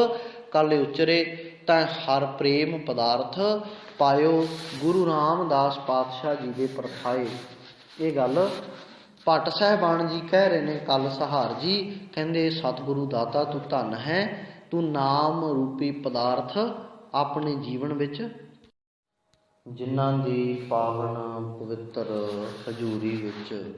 ਕਲ ਉਚਰੇ ਤਾਂ ਹਰ ਪ੍ਰੇਮ ਪਦਾਰਥ ਪਾਇਓ, ਗੁਰੂ ਰਾਮਦਾਸ ਪਾਤਸ਼ਾਹ ਜੀ ਦੇ ਪਰਥਾਏ। ਇਹ ਗੱਲ ਭੱਟ ਸਾਹਿਬਾਨ ਜੀ ਕਹਿ ਰਹੇ ਨੇ, ਕੱਲ ਸਹਾਰ ਜੀ ਕਹਿੰਦੇ ਸਤਿਗੁਰੂ ਦਾਤਾ ਤੂੰ ਧੰਨ ਹੈ, ਤੂੰ ਨਾਮ ਰੂਪੀ ਪਦਾਰਥ ਆਪਣੇ ਜੀਵਨ ਵਿੱਚ, ਜਿਨ੍ਹਾਂ ਦੀ ਪਾਵਨ ਪਵਿੱਤਰ ਹਜ਼ੂਰੀ ਵਿੱਚ